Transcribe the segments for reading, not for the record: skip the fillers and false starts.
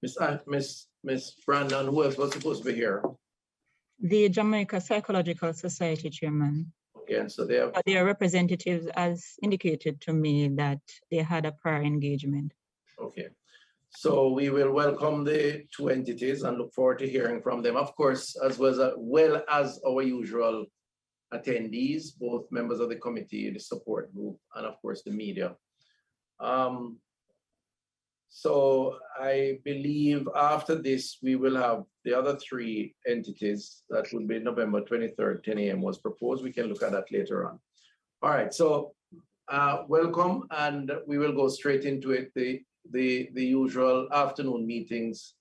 Miss Brandon, who else was supposed to be here? The Jamaica Psychological Society chairman. Okay, and so they have. But their representatives has indicated to me that they had a prior engagement. Okay, so we will welcome the two entities and look forward to hearing from them, of course, as well as our usual attendees, both members of the committee, the support group, and of course the media. So I believe after this, we will have the other three entities. That will be November 23rd, 10 a.m. was proposed. We can look at that later on. All right, so welcome, and we will go straight into it. The usual afternoon meetings,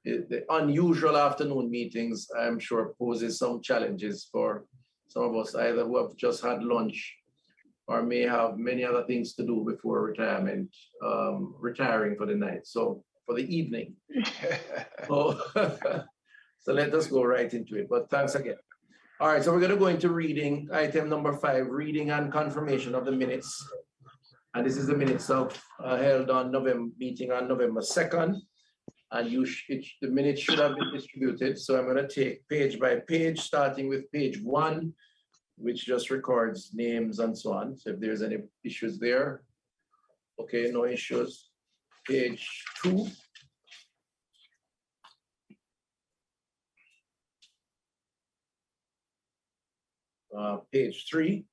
the unusual afternoon meetings, I'm sure poses some challenges for some of us, either who have just had lunch or may have many other things to do before retirement, retiring for the night, so for the evening. So let us go right into it, but thanks again. All right, so we're gonna go into reading, item number 5, reading and confirmation of the minutes. And this is the minutes of held on meeting on November 2nd. And the minutes should have been distributed. So I'm gonna take page by page, starting with page 1, which just records names and so on. So if there's any issues there, okay, no issues. Page 2. Page 3.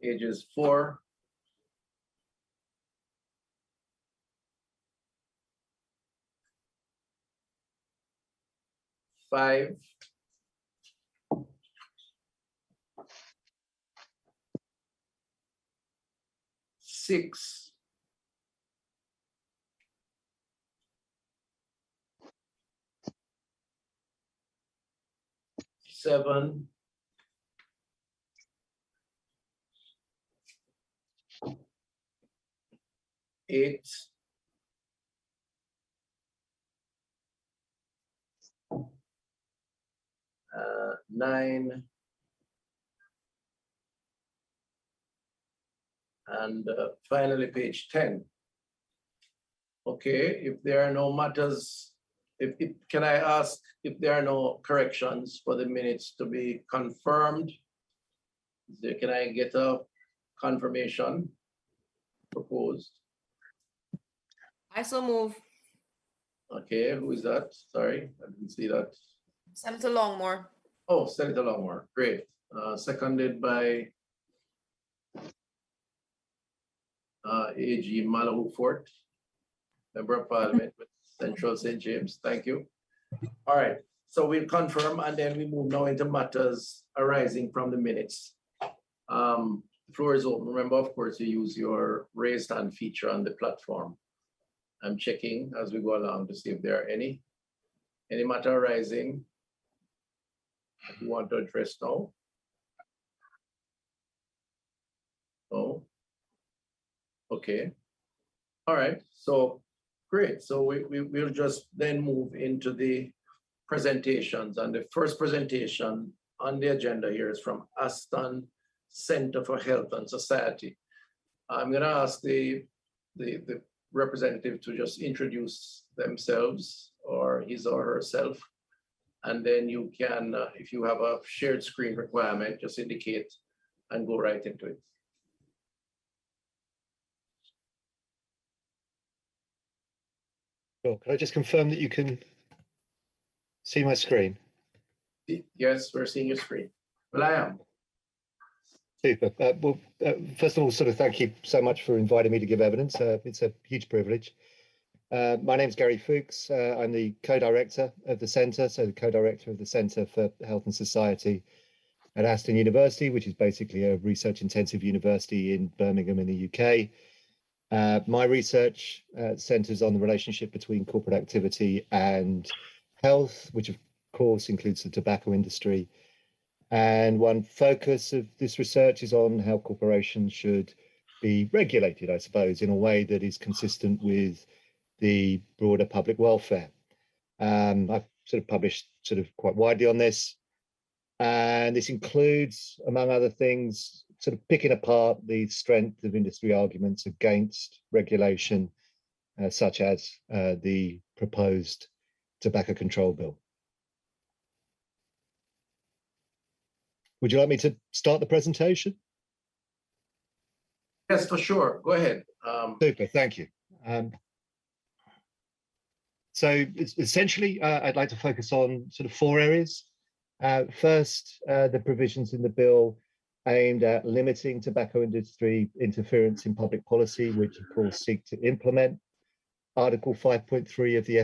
Pages 4. 5. 6. 7. 8. 9. And finally, page 10. Okay, if there are no matters, can I ask if there are no corrections for the minutes to be confirmed? Can I get a confirmation proposed? I so move. Okay, who is that? Sorry, I didn't see that. Senator Longmore. Oh, Senator Longmore, great. Seconded by AG Malahoo Fort, Member of Parliament with Central St. James. Thank you. All right, so we'll confirm and then we move now into matters arising from the minutes. The floor is open. Remember, of course, you use your raised hand feature on the platform. I'm checking as we go along to see if there are any matter arising that you want to address now. No. Okay. All right. So great. So we'll just then move into the presentations. And the first presentation on the agenda here is from Aston Center for Health and Society. I'm going to ask the representative to just introduce themselves or his or herself. And then you can, if you have a shared screen requirement, just indicate and go right into it. Sure. Can I just confirm that you can see my screen? Yes, we're seeing your screen. Well, I am. Super. First of all, sort of thank you so much for inviting me to give evidence. It's a huge privilege. My name's Gary Fooks. I'm the co-director of the centre, so the co-director of the Centre for Health and Society at Aston University, which is basically a research-intensive university in Birmingham in the UK. My research centres on the relationship between corporate activity and health, which of course includes the tobacco industry. And one focus of this research is on how corporations should be regulated, I suppose, in a way that is consistent with the broader public welfare. I've sort of published sort of quite widely on this. And this includes, among other things, sort of picking apart the strength of industry arguments against regulation, such as the proposed tobacco control bill. Would you like me to start the presentation? Yes, for sure. Go ahead. Super, thank you. So essentially, I'd like to focus on sort of four areas. First, the provisions in the bill aimed at limiting tobacco industry interference in public policy, which of course seek to implement Article 5.3 of the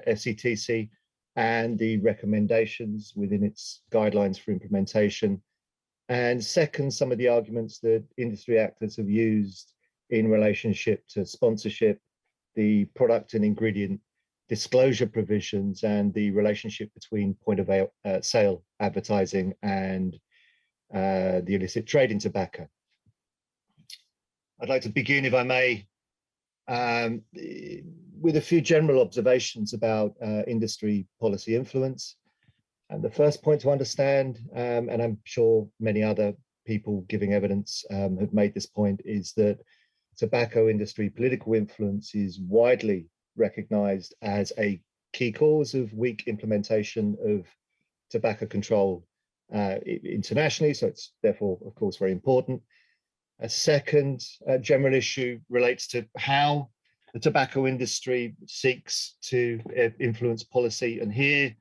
FCTC and the recommendations within its guidelines for implementation. And second, some of the arguments that industry actors have used in relationship to sponsorship, the product and ingredient disclosure provisions, and the relationship between point of sale advertising and the illicit trade in tobacco. I'd like to begin, if I may, with a few general observations about industry policy influence. And the first point to understand, and I'm sure many other people giving evidence have made this point, is that tobacco industry political influence is widely recognized as a key cause of weak implementation of tobacco control internationally. So it's therefore, of course, very important. A second general issue relates to how the tobacco industry seeks to influence policy. And here,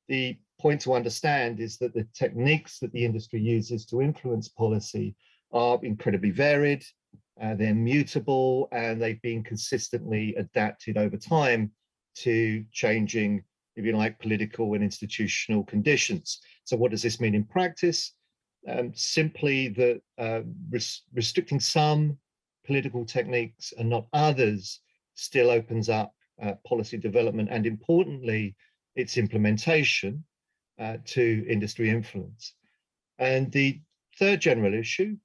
the point to understand is that the techniques that the industry uses to influence policy are incredibly varied, they're mutable, and they've been consistently adapted over time to changing, if you like, political and institutional conditions. So what does this mean in practice? Simply that restricting some political techniques and not others still opens up policy development and, importantly, its implementation to industry influence. And the third general issue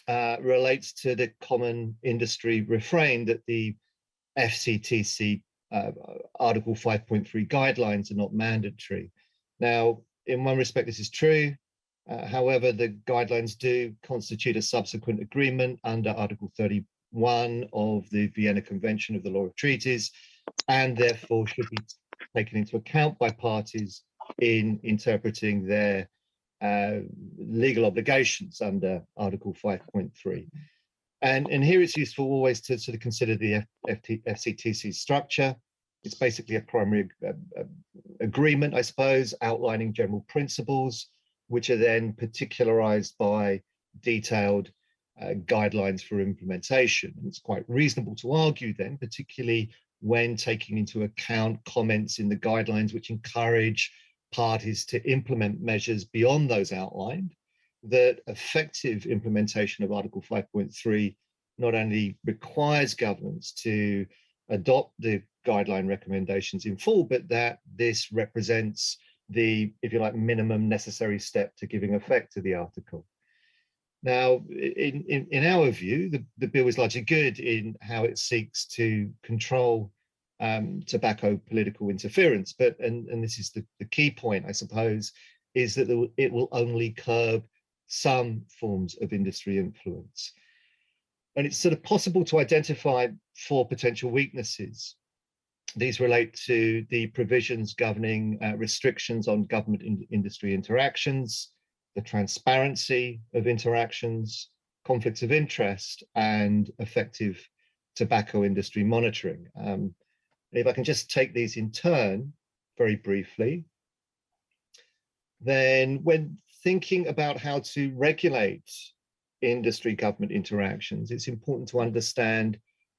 relates to the common industry refrain that the FCTC Article 5.3 guidelines are not mandatory. Now, in one respect, this is true. However, the guidelines do constitute a subsequent agreement under Article 31 of the Vienna Convention of the Law of Treaties, and therefore should be taken into account by parties in interpreting their legal obligations under Article 5.3. And here it's useful always to sort of consider the FCTC structure. It's basically a primary agreement, I suppose, outlining general principles, which are then particularized by detailed guidelines for implementation. And it's quite reasonable to argue then, particularly when taking into account comments in the guidelines which encourage parties to implement measures beyond those outlined, that effective implementation of Article 5.3 not only requires governments to adopt the guideline recommendations in full, but that this represents the, if you like, minimum necessary step to giving effect to the article. Now, in our view, the bill is largely good in how it seeks to control tobacco political interference, but, and this is the key point, I suppose, is that it will only curb some forms of industry influence. And it's sort of possible to identify four potential weaknesses. These relate to the provisions governing restrictions on government industry interactions, the transparency of interactions, conflicts of interest, and effective tobacco industry monitoring. If I can just take these in turn very briefly, then when thinking about how to regulate industry government interactions, it's important to understand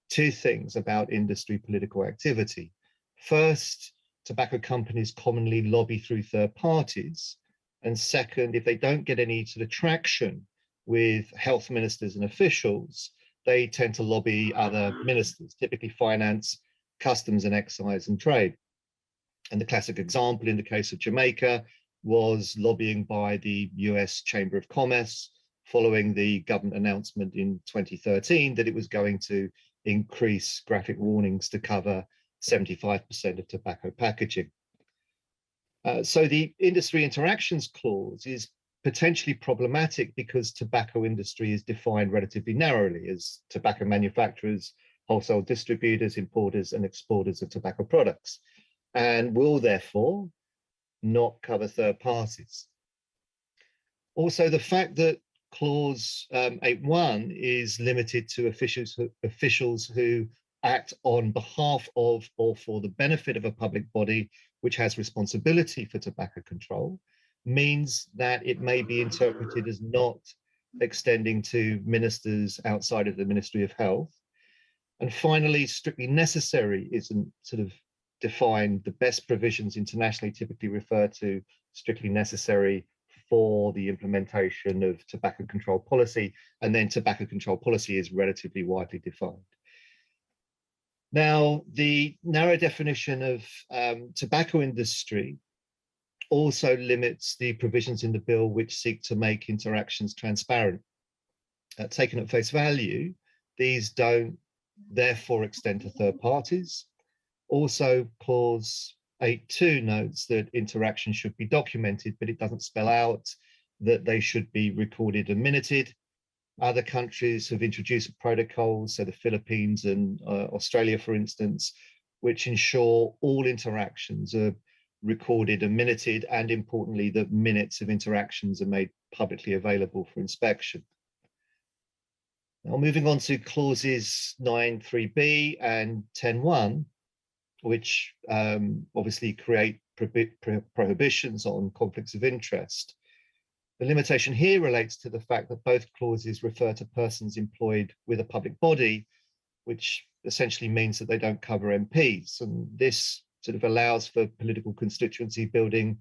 two things about industry political activity. First, tobacco companies commonly lobby through third parties. And second, if they don't get any sort of traction with health ministers and officials, they tend to lobby other ministers, typically finance, customs and excise and trade. And the classic example in the case of Jamaica was lobbying by the US Chamber of Commerce following the government announcement in 2013 that it was going to increase graphic warnings to cover 75% of tobacco packaging. So the industry interactions clause is potentially problematic because tobacco industry is defined relatively narrowly as tobacco manufacturers, wholesale distributors, importers, and exporters of tobacco products, and will therefore not cover third parties. Also, the fact that clause 8.1 is limited to officials who act on behalf of or for the benefit of a public body which has responsibility for tobacco control means that it may be interpreted as not extending to ministers outside of the Ministry of Health. And finally, strictly necessary isn't sort of defined. The best provisions internationally typically refer to strictly necessary for the implementation of tobacco control policy, and then tobacco control policy is relatively widely defined. Now, the narrow definition of tobacco industry also limits the provisions in the bill which seek to make interactions transparent. Taken at face value, these don't therefore extend to third parties. Also, clause 8.2 notes that interactions should be documented, but it doesn't spell out that they should be recorded and minuted. Other countries have introduced protocols, so the Philippines and Australia, for instance, which ensure all interactions are recorded and minuted, and importantly, that minutes of interactions are made publicly available for inspection. Now, moving on to clauses 9.3b and 10.1, which obviously create prohibitions on conflicts of interest. The limitation here relates to the fact that both clauses refer to persons employed with a public body, which essentially means that they don't cover MPs. And this sort of allows for political constituency building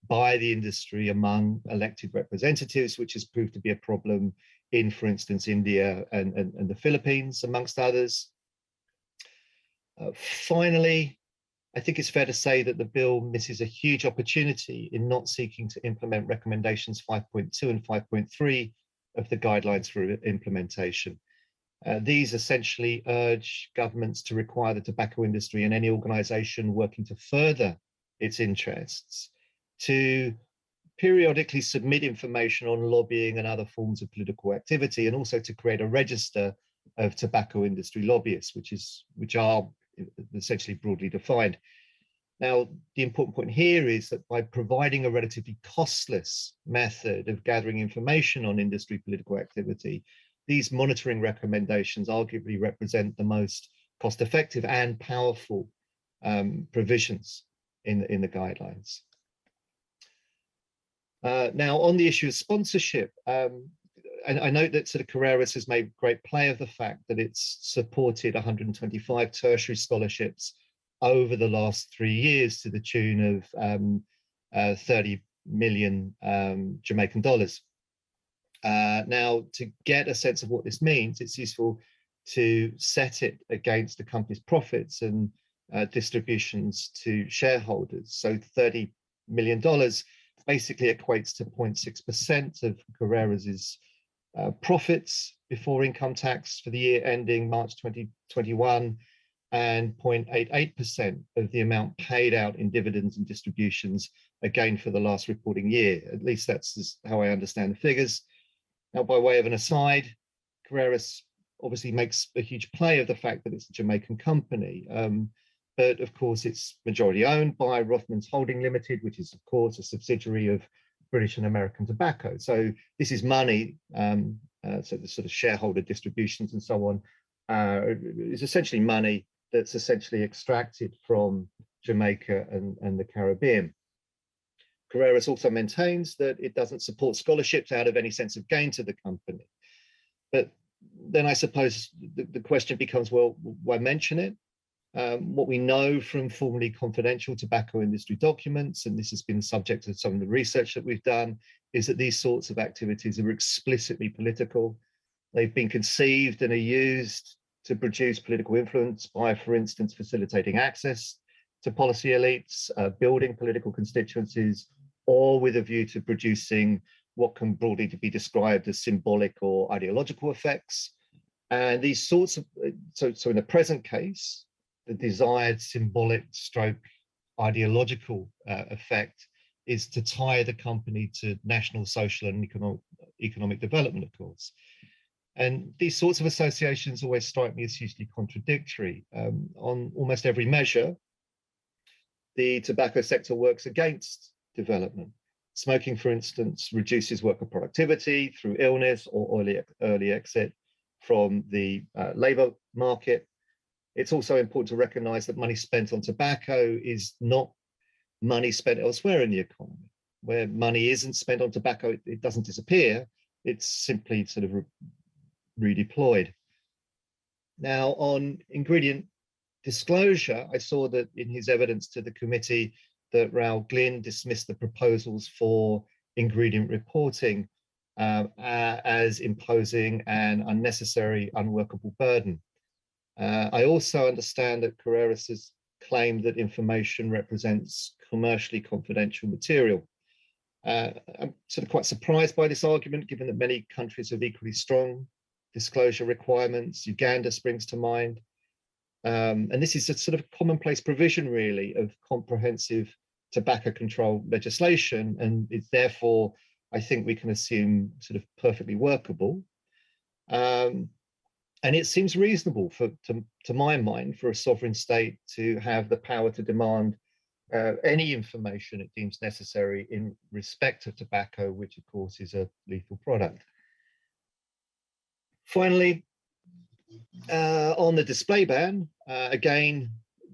by the industry among elected representatives, which has proved to be a problem in, for instance, India and the Philippines, amongst others. Finally, I think it's fair to say that the bill misses a huge opportunity in not seeking to implement recommendations 5.2 and 5.3 of the guidelines for implementation. These essentially urge governments to require the tobacco industry and any organization working to further its interests to periodically submit information on lobbying and other forms of political activity, and also to create a register of tobacco industry lobbyists, which are essentially broadly defined. Now, the important point here is that by providing a relatively costless method of gathering information on industry political activity, these monitoring recommendations arguably represent the most cost-effective and powerful provisions in the guidelines. Now, on the issue of sponsorship, I note that sort of Carreras has made great play of the fact that it's supported 125 tertiary scholarships over the last 3 years to the tune of 30 million Jamaican dollars. Now, to get a sense of what this means, it's useful to set it against the company's profits and distributions to shareholders. So $30 million basically equates to 0.6% of Carreras's profits before income tax for the year ending March 2021, and 0.88% of the amount paid out in dividends and distributions, again for the last reporting year. At least that's how I understand the figures. Now, by way of an aside, Carreras obviously makes a huge play of the fact that it's a Jamaican company, but of course it's majority owned by Rothmans Holding Limited, which is of course a subsidiary of British and American Tobacco. So this is money, so the sort of shareholder distributions and so on, is essentially money that's essentially extracted from Jamaica and the Caribbean. Carreras also maintains that it doesn't support scholarships out of any sense of gain to the company. But then I suppose the question becomes, well, why mention it? What we know from formerly confidential tobacco industry documents, and this has been subject to some of the research that we've done, is that these sorts of activities are explicitly political. They've been conceived and are used to produce political influence by, for instance, facilitating access to policy elites, building political constituencies, or with a view to producing what can broadly be described as symbolic or ideological effects. And these sorts of, so in the present case, the desired symbolic stroke ideological effect is to tie the company to national, social, and economic development, of course. And these sorts of associations always strike me as hugely contradictory. On almost every measure, the tobacco sector works against development. Smoking, for instance, reduces worker productivity through illness or early exit from the labour market. It's also important to recognise that money spent on tobacco is not money spent elsewhere in the economy. Where money isn't spent on tobacco, it doesn't disappear. It's simply sort of redeployed. Now, on ingredient disclosure, I saw that in his evidence to the committee that Raoul Glynn dismissed the proposals for ingredient reporting as imposing an unnecessary, unworkable burden. I also understand that Carreras has claimed that information represents commercially confidential material. I'm sort of quite surprised by this argument, given that many countries have equally strong disclosure requirements. Uganda springs to mind. And this is a sort of commonplace provision, really, of comprehensive tobacco control legislation. And it's therefore, I think we can assume, sort of perfectly workable. And it seems reasonable to my mind for a sovereign state to have the power to demand any information it deems necessary in respect of tobacco, which of course is a lethal product. Finally, on the display ban, again,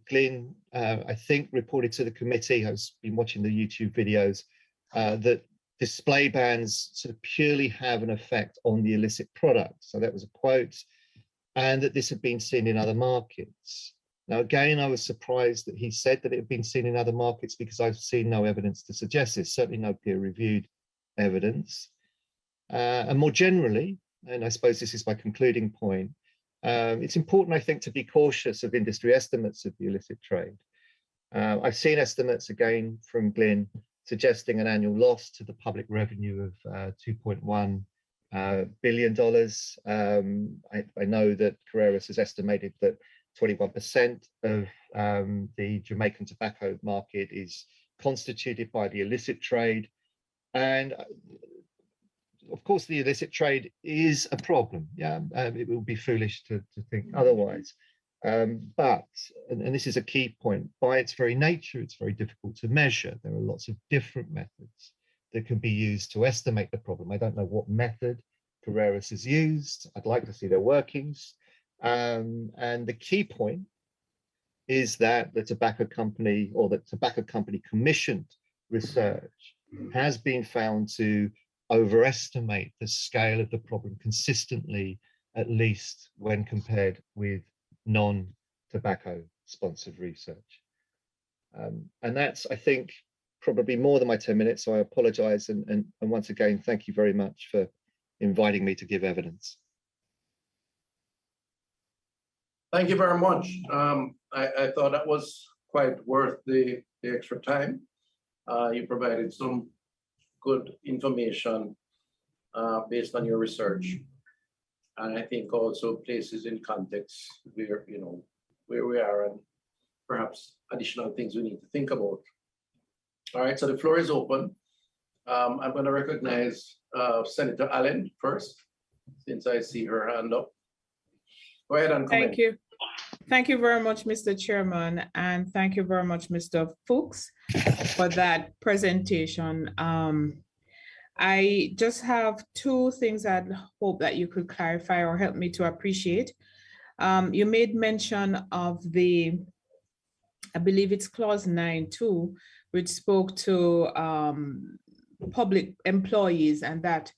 Glynn, I think, reported to the committee, I've been watching the YouTube videos, that display bans sort of purely have an effect on the illicit product. So that was a quote, and that this had been seen in other markets. Now, again, I was surprised that he said that it had been seen in other markets, because I've seen no evidence to suggest this, certainly no peer-reviewed evidence. And more generally, and I suppose this is my concluding point, it's important, I think, to be cautious of industry estimates of the illicit trade. I've seen estimates, again, from Glynn, suggesting an annual loss to the public revenue of $2.1 billion. I know that Carreras has estimated that 21% of the Jamaican tobacco market is constituted by the illicit trade. And of course, the illicit trade is a problem. Yeah, it would be foolish to think otherwise. But, and this is a key point, by its very nature, it's very difficult to measure. There are lots of different methods that can be used to estimate the problem. I don't know what method Carreras has used. I'd like to see their workings. And the key point is that the tobacco company, or the tobacco company commissioned research, has been found to overestimate the scale of the problem consistently, at least when compared with non-tobacco sponsored research. And that's, I think, probably more than my 10 minutes, so I apologize. And once again, thank you very much for inviting me to give evidence. Thank you very much. I thought that was quite worth the extra time. You provided some good information based on your research, and I think also places in context where, you know, where we are and perhaps additional things we need to think about. All right, so the floor is open. I'm going to recognize Senator Allen first, since I see her hand up. Go ahead and comment. Thank you. Thank you very much, Mr. Chairman, and thank you very much, Mr. Fooks, for that presentation. I just have two things I'd hope that you could clarify or help me to appreciate. You made mention of the, I believe it's clause 9.2, which spoke to public employees, and that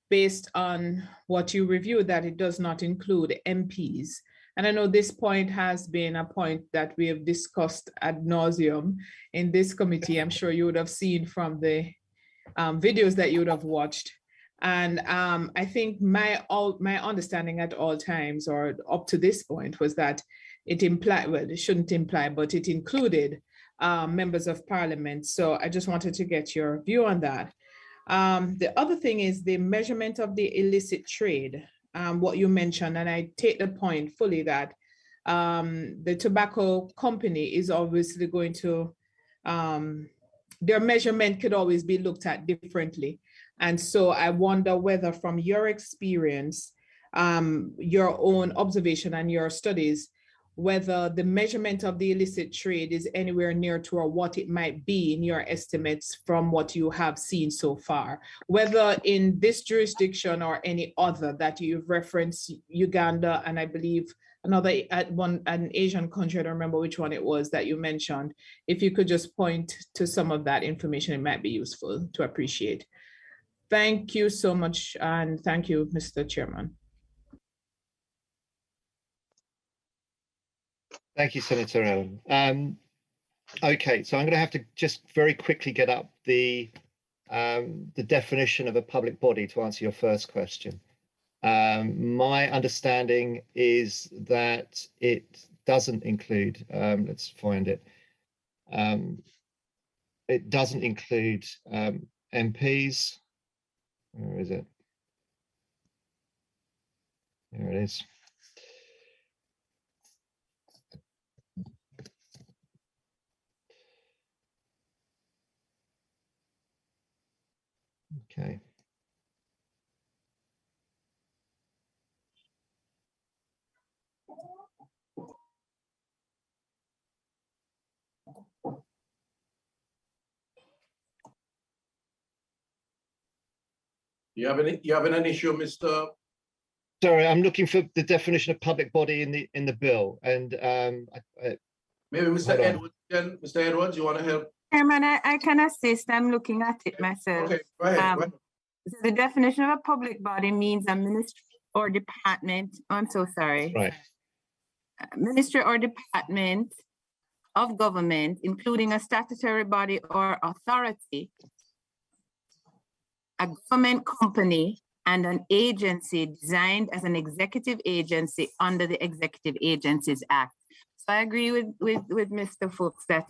based on what you reviewed, that it does not include MPs. And I know this point has been a point that we have discussed ad nauseum in this committee. I'm sure you would have seen from the videos that you would have watched. And I think my understanding at all times, or up to this point, was that it implied, well, it shouldn't imply, but it included members of parliament. So I just wanted to get your view on that. The other thing is the measurement of the illicit trade, what you mentioned, and I take the point fully that the tobacco company is obviously going to their measurement could always be looked at differently. And so I wonder whether from your experience, your own observation and your studies, whether the measurement of the illicit trade is anywhere near to or what it might be in your estimates from what you have seen so far, whether in this jurisdiction or any other that you've referenced, Uganda, and I believe another an Asian country, I don't remember which one it was that you mentioned. If you could just point to some of that information, it might be useful to appreciate. Thank you so much, and thank you, Mr. Chairman. Thank you, Senator Allen. Okay, so I'm going to have to just very quickly get up the definition of a public body to answer your first question. My understanding is that it doesn't include, let's find it. It doesn't include MPs. Where is it? There it is. Okay. You having an issue, Mr. Sorry, I'm looking for the definition of public body in the bill, and Maybe Mr. Edwards, then Mr. Edwards, you want to help? Chairman, I can assist. I'm looking at it myself. Okay, go ahead. Go ahead. So the definition of a public body means a ministry or department. I'm so sorry. right. Ministry or department of government, including a statutory body or authority, a government company, and an agency designed as an executive agency under the Executive Agencies Act. So I agree with Mr. Fooks that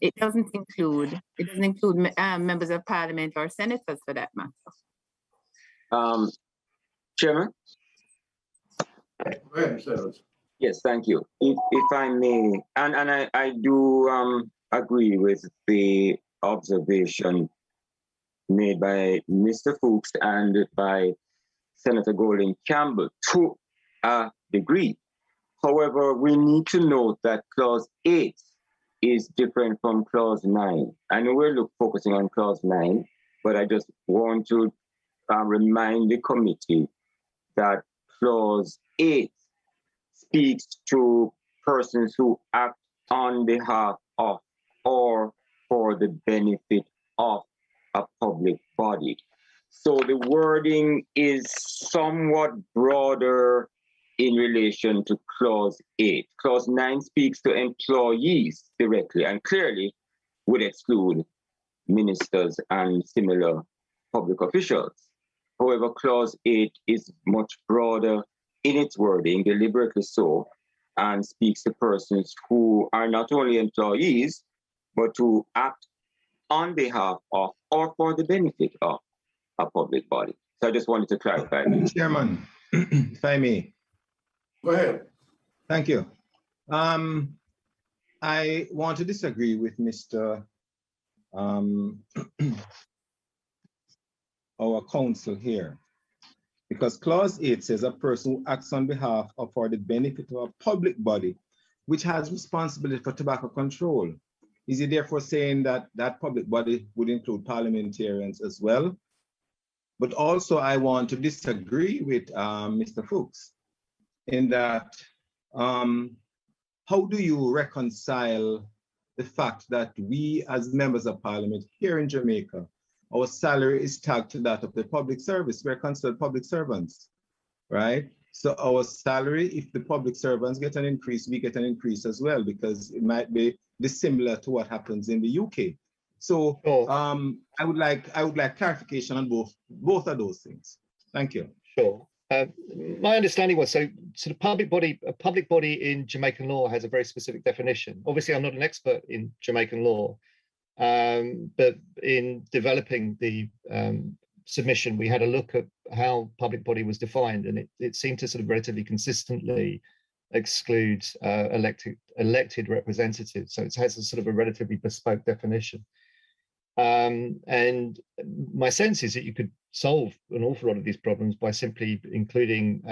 it doesn't include members of parliament or senators for that matter. Chairman? Go ahead, Mr. Edwards. Yes, thank you. If I may, and I do agree with the observation made by Mr. Fooks and by Senator Golding Campbell to a degree. However, we need to note that Clause 8 is different from Clause 9. I know we're focusing on Clause 9, but I just want to remind the committee that Clause 8 speaks to persons who act on behalf of or for the benefit of a public body. So the wording is somewhat broader in relation to Clause 8. Clause 9 speaks to employees directly and clearly would exclude ministers and similar public officials. However, Clause 8 is much broader in its wording, deliberately so, and speaks to persons who are not only employees, but who act on behalf of or for the benefit of a public body. So I just wanted to clarify. Chairman, if I may. Go ahead. Thank you. I want to disagree with Mr. Our counsel here, because Clause 8 says a person who acts on behalf of or the benefit of a public body, which has responsibility for tobacco control. Is he therefore saying that that public body would include parliamentarians as well? But also I want to disagree with Mr. Fooks in that how do you reconcile the fact that we as members of parliament here in Jamaica, our salary is tagged to that of the public service. We're considered public servants, right? So our salary, if the public servants get an increase, we get an increase as well, because it might be dissimilar to what happens in the UK. So I would like clarification on both of those things. Thank you. Sure. My understanding was a public body in Jamaican law has a very specific definition. Obviously, I'm not an expert in Jamaican law, but in developing the submission, we had a look at how public body was defined, and it seemed to sort of relatively consistently exclude elected representatives. So it has a sort of a relatively bespoke definition. And my sense is that you could solve an awful lot of these problems by simply including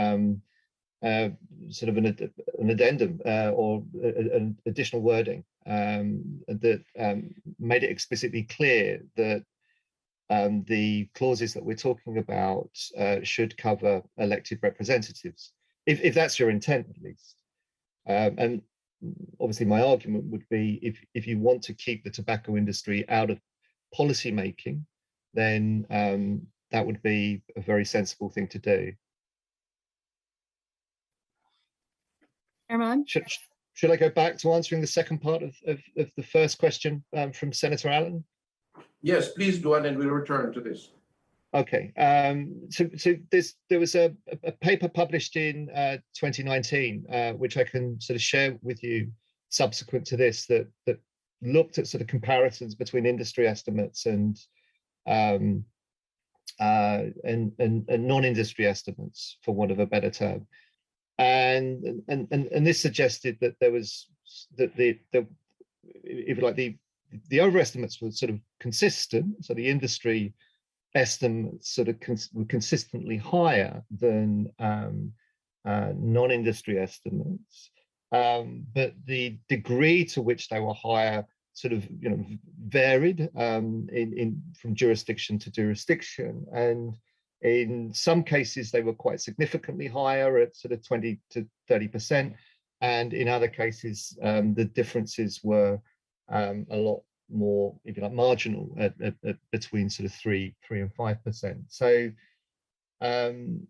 sort of an addendum or an additional wording that made it explicitly clear that the clauses that we're talking about should cover elected representatives, if that's your intent at least. And obviously my argument would be if you want to keep the tobacco industry out of policy making, then that would be a very sensible thing to do. Chairman? Should I go back to answering the second part of the first question from Senator Allen? Yes, please do, and then we'll return to this. Okay, so there was a paper published in 2019, which I can sort of share with you subsequent to this, that looked at sort of comparisons between industry estimates and non-industry estimates, for want of a better term. And this suggested that there was that the if you like the overestimates were sort of consistent. So the industry estimates sort of were consistently higher than non-industry estimates, but the degree to which they were higher sort of varied from jurisdiction to jurisdiction, and in some cases they were quite significantly higher at sort of 20 to 30%, and in other cases the differences were a lot more, if you like, marginal at between sort of 3 and 5%. So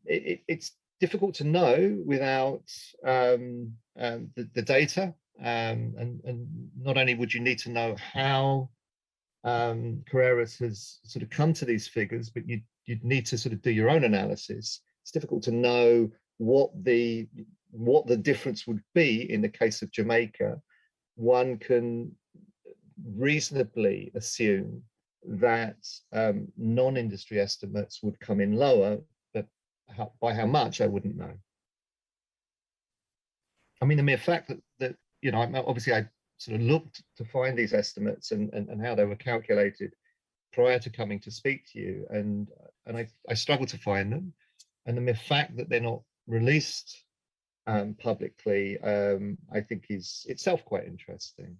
it's difficult to know without the data, and not only would you need to know how Carreras has sort of come to these figures, but you'd need to sort of do your own analysis. It's difficult to know what the difference would be in the case of Jamaica. One can reasonably assume that non-industry estimates would come in lower, but by how much I wouldn't know. I mean, the mere fact that obviously I sort of looked to find these estimates and how they were calculated prior to coming to speak to you, and I struggled to find them, and the mere fact that they're not released publicly, I think is itself quite interesting.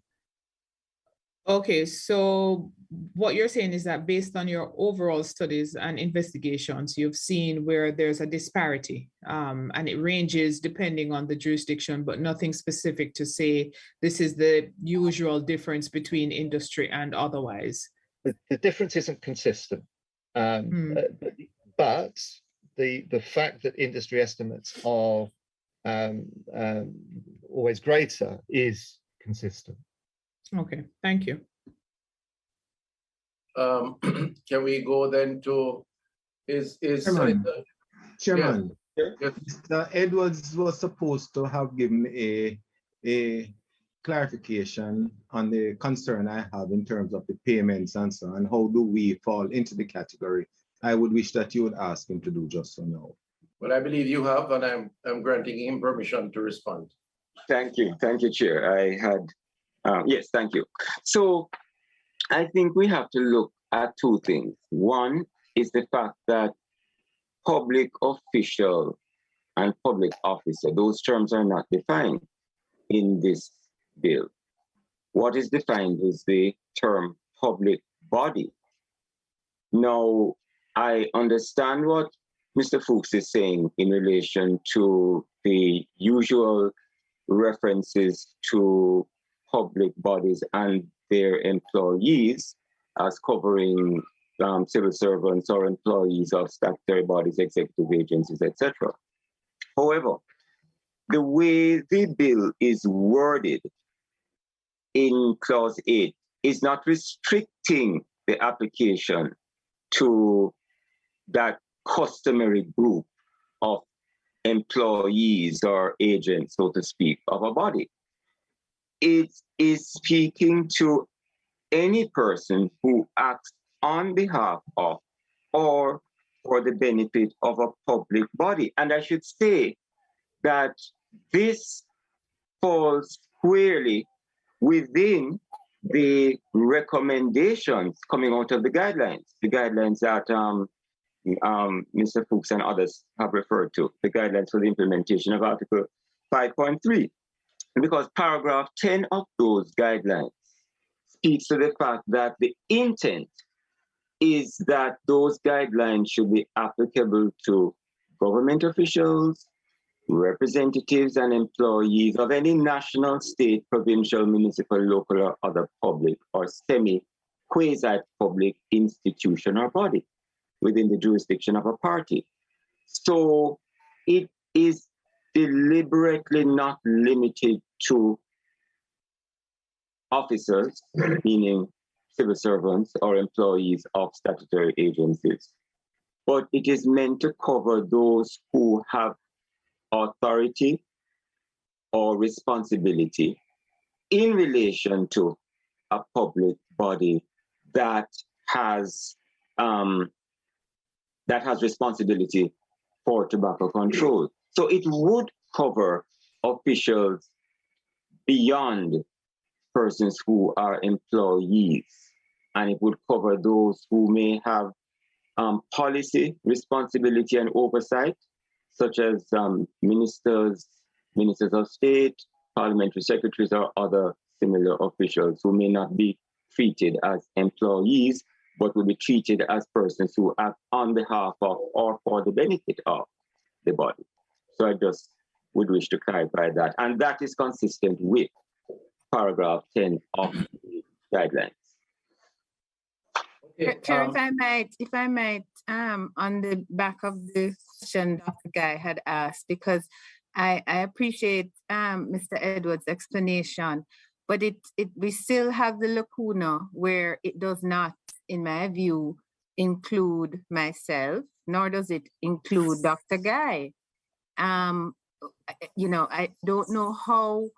Okay, so what you're saying is that based on your overall studies and investigations, you've seen where there's a disparity, and it ranges depending on the jurisdiction, but nothing specific to say this is the usual difference between industry and otherwise. The difference isn't consistent, but the fact that industry estimates are always greater is consistent. Okay, thank you. Can we go then to Chairman, Yes. Mr. Edwards was supposed to have given a clarification on the concern I have in terms of the payments and so on. How do we fall into the category? I would wish that you would ask him to do just so now. Well, I believe you have, and I'm granting him permission to respond. Thank you, Chair. I had, yes, thank you. So I think we have to look at two things. One is the fact that public official and public officer, those terms are not defined in this bill. What is defined is the term public body. Now, I understand what Mr. Fooks is saying in relation to the usual references to public bodies and their employees as covering civil servants or employees of statutory bodies, executive agencies, etc. However, the way the bill is worded in Clause 8 is not restricting the application to that customary group of employees or agents, so to speak, of a body. It is speaking to any person who acts on behalf of or for the benefit of a public body. And I should say that this falls squarely within the recommendations coming out of the guidelines that Mr. Fooks and others have referred to, the guidelines for the implementation of Article 5.3. Because paragraph 10 of those guidelines speaks to the fact that the intent is that those guidelines should be applicable to government officials, representatives and employees of any national, state, provincial, municipal, local, or other public or quasi-public institution or body within the jurisdiction of a party. So it is deliberately not limited to officers, meaning civil servants or employees of statutory agencies, but it is meant to cover those who have authority or responsibility in relation to a public body that has responsibility for tobacco control. So it would cover officials beyond persons who are employees, and it would cover those who may have policy responsibility and oversight, such as ministers of state, parliamentary secretaries, or other similar officials who may not be treated as employees, but will be treated as persons who act on behalf of or for the benefit of the body. So I just would wish to clarify that. And that is consistent with paragraph 10 of the guidelines. Okay, Chair, if I might, on the back of the question Dr. Guy had asked, because I appreciate Mr. Edwards' explanation, but we still have the lacuna where it does not, in my view, include myself, nor does it include Dr. Guy. You know, I don't know how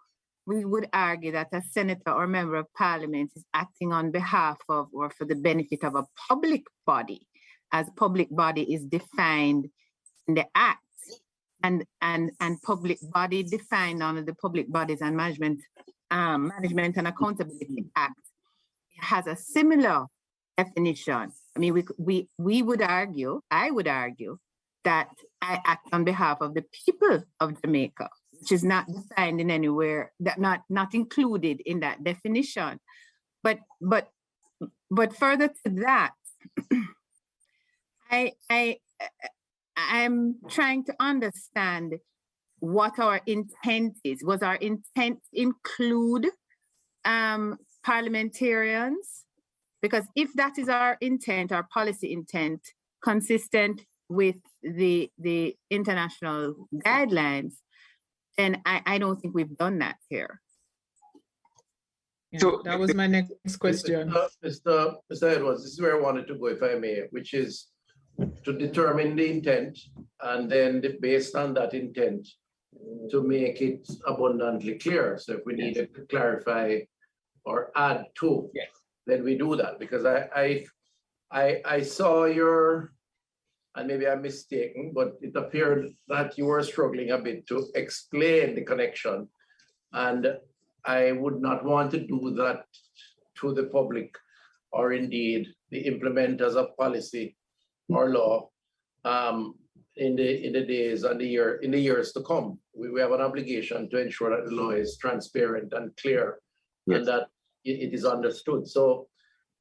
we would argue that a senator or member of parliament is acting on behalf of or for the benefit of a public body, as public body is defined in the Act, and public body defined under the Public Bodies and Management and Accountability Act. It has a similar definition. I mean, we would argue, I would argue, that I act on behalf of the people of Jamaica, which is not defined in anywhere, that not included in that definition. But further to that, I'm trying to understand what our intent is. Was our intent include parliamentarians? Because if that is our intent, our policy intent, consistent with the international guidelines, then I don't think we've done that here. Yeah, So that was my next question. Mr. Edwards, this is where I wanted to go, if I may, which is to determine the intent, and then based on that intent, to make it abundantly clear. So if we need to clarify or add to, then we do that. Because I saw your, and maybe I'm mistaken, but it appeared that you were struggling a bit to explain the connection. And I would not want to do that to the public, or indeed the implementers of policy or law in the days and in the years to come. We have an obligation to ensure that the law is transparent and clear, and that it is understood. So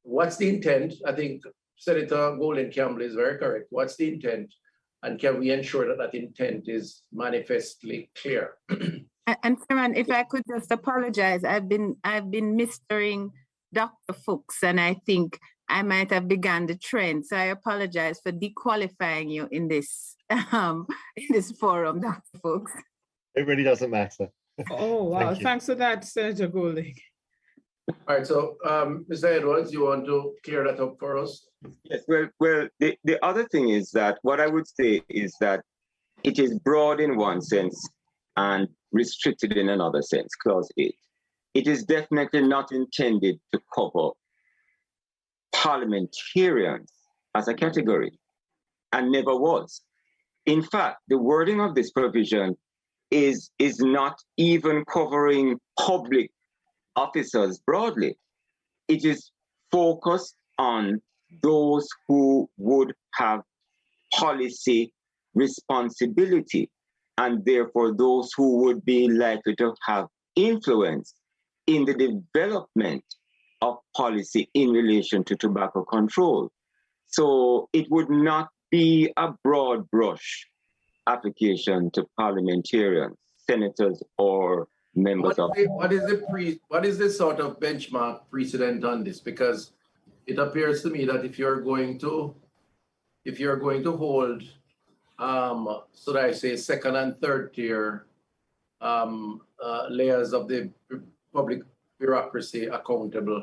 what's the intent? I think Senator Golden Campbell is very correct. What's the intent? And can we ensure that that intent is manifestly clear? And Chairman, if I could just apologize, I've been mistering Dr. Fooks, and I think I might have begun the trend. So I apologize for dequalifying you in this forum, Dr. Fooks. It really doesn't matter. Oh, wow. Thank you. Thanks for that, Senator Golding. All right, so Mr. Edwards, you want to clear that up for us? Yes, well, the other thing is that what I would say is that it is broad in one sense and restricted in another sense, clause 8. It is definitely not intended to cover parliamentarians as a category, and never was. In fact, the wording of this provision is not even covering public officers broadly. It is focused on those who would have policy responsibility, and therefore those who would be likely to have influence in the development of policy in relation to tobacco control. So it would not be a broad brush application to parliamentarians, senators, or members of. What is the sort of benchmark precedent on this? Because it appears to me that if you're going to hold, should I say, second and third tier layers of the public bureaucracy accountable,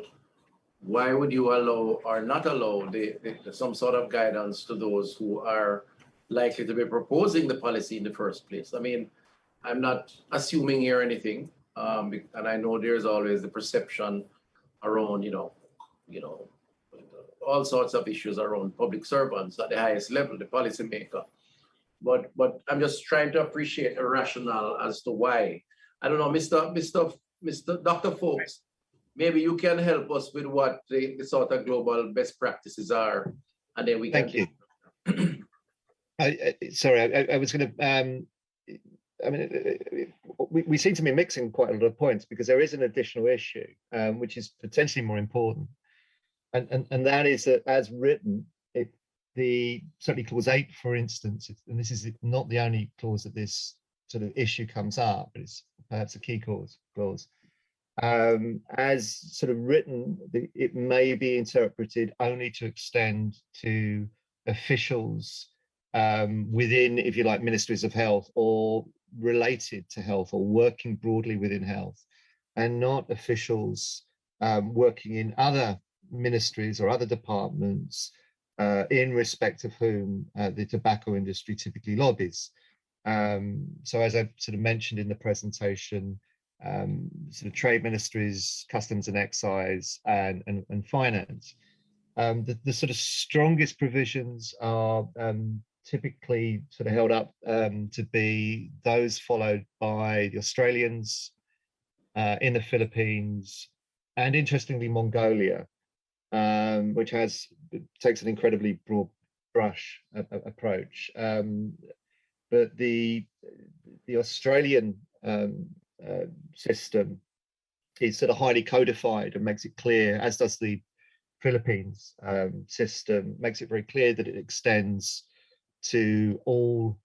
why would you allow or not allow some sort of guidance to those who are likely to be proposing the policy in the first place? I mean, I'm not assuming here anything, and I know there's always the perception around, all sorts of issues around public servants at the highest level, the policymaker. But I'm just trying to appreciate a rationale as to why. I don't know, Mr. Dr. Fooks, maybe you can help us with what the sort of global best practices are, and then we can. Thank you. I was going to. We seem to be mixing quite a lot of points, because there is an additional issue which is potentially more important, and that is that, as written, certainly clause 8, for instance, and this is not the only clause that this sort of issue comes up, but it's perhaps a key clause. As sort of written, it may be interpreted only to extend to officials within, if you like, ministries of health or related to health or working broadly within health, and not officials working in other ministries or other departments in respect of whom the tobacco industry typically lobbies. So as I sort of mentioned in the presentation, sort of trade ministries, customs and excise, and finance. The sort of strongest provisions are typically sort of held up to be those followed by the Australians in the Philippines, and interestingly Mongolia, which takes an incredibly broad brush approach. But the Australian system is sort of highly codified and makes it clear, as does the Philippines system, makes it very clear that it extends to all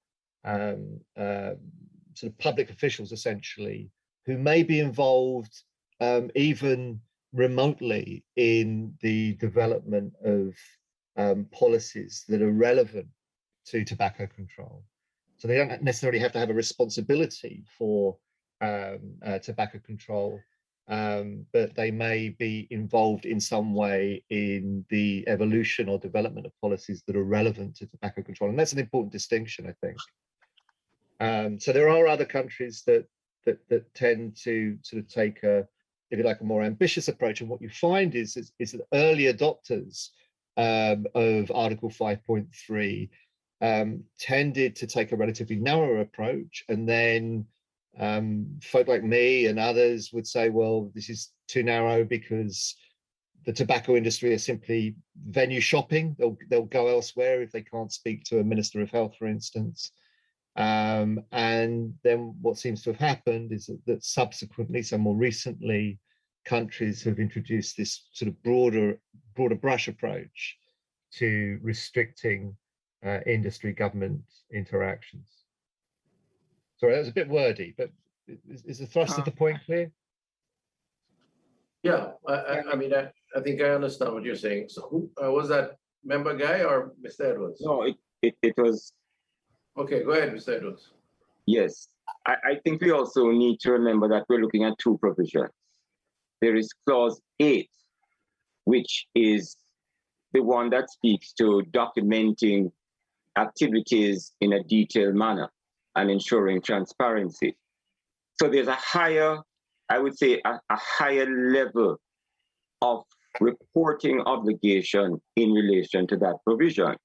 sort of public officials, essentially, who may be involved even remotely in the development of policies that are relevant to tobacco control. So they don't necessarily have to have a responsibility for tobacco control, but they may be involved in some way in the evolution or development of policies that are relevant to tobacco control. And that's an important distinction, I think. So there are other countries that tend to sort of take a, if you like, a more ambitious approach. And what you find is that early adopters of Article 5.3 tended to take a relatively narrow approach, and then folk like me and others would say, well, this is too narrow because the tobacco industry are simply venue shopping. They'll go elsewhere if they can't speak to a minister of health, for instance. And then what seems to have happened is that subsequently, so more recently, countries have introduced this sort of broader brush approach to restricting industry government interactions. Sorry, that was a bit wordy, but is the thrust of the point clear? Yeah, I mean, I think I understand what you're saying. So who was that, member Guy or Mr. Edwards? No, it was. Okay, go ahead, Mr. Edwards. Yes, I think we also need to remember that we're looking at two provisions. There is clause 8, which is the one that speaks to documenting activities in a detailed manner and ensuring transparency. So there's a higher, I would say, a higher level of reporting obligation in relation to that provision.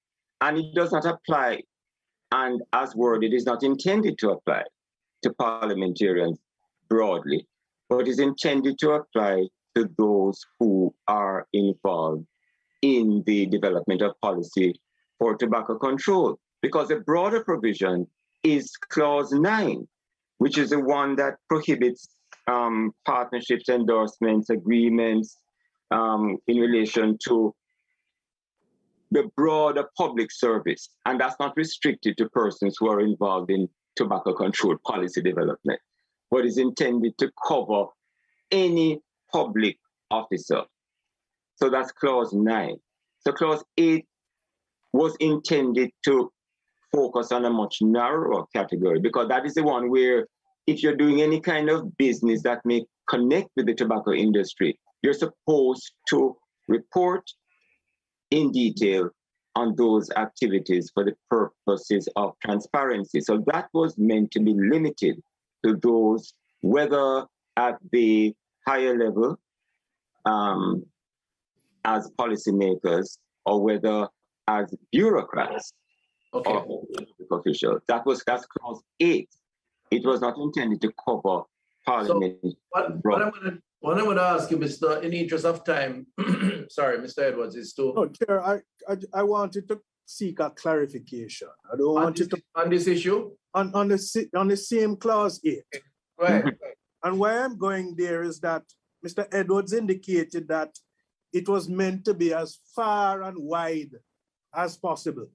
And it does not apply, and as worded, it is not intended to apply to parliamentarians broadly, but is intended to apply to those who are involved in the development of policy for tobacco control. Because a broader provision is Clause 9, which is the one that prohibits partnerships, endorsements, agreements in relation to the broader public service. And that's not restricted to persons who are involved in tobacco control policy development, but is intended to cover any public officer. So that's Clause 9. So Clause 8 was intended to focus on a much narrower category, because that is the one where if you're doing any kind of business that may connect with the tobacco industry, you're supposed to report in detail on those activities for the purposes of transparency. So that was meant to be limited to those, whether at the higher level as policymakers or whether as bureaucrats or officials. That's Clause 8. It was not intended to cover Parliament. So what I'm going to ask you, Mr. In the interest of time, sorry, Mr. Edwards, is to... No, Chair, I wanted to seek a clarification. I don't want you to... On this issue? On the same Clause 8. Right. And why I'm going there is that Mr. Edwards indicated that it was meant to be as far and wide as possible.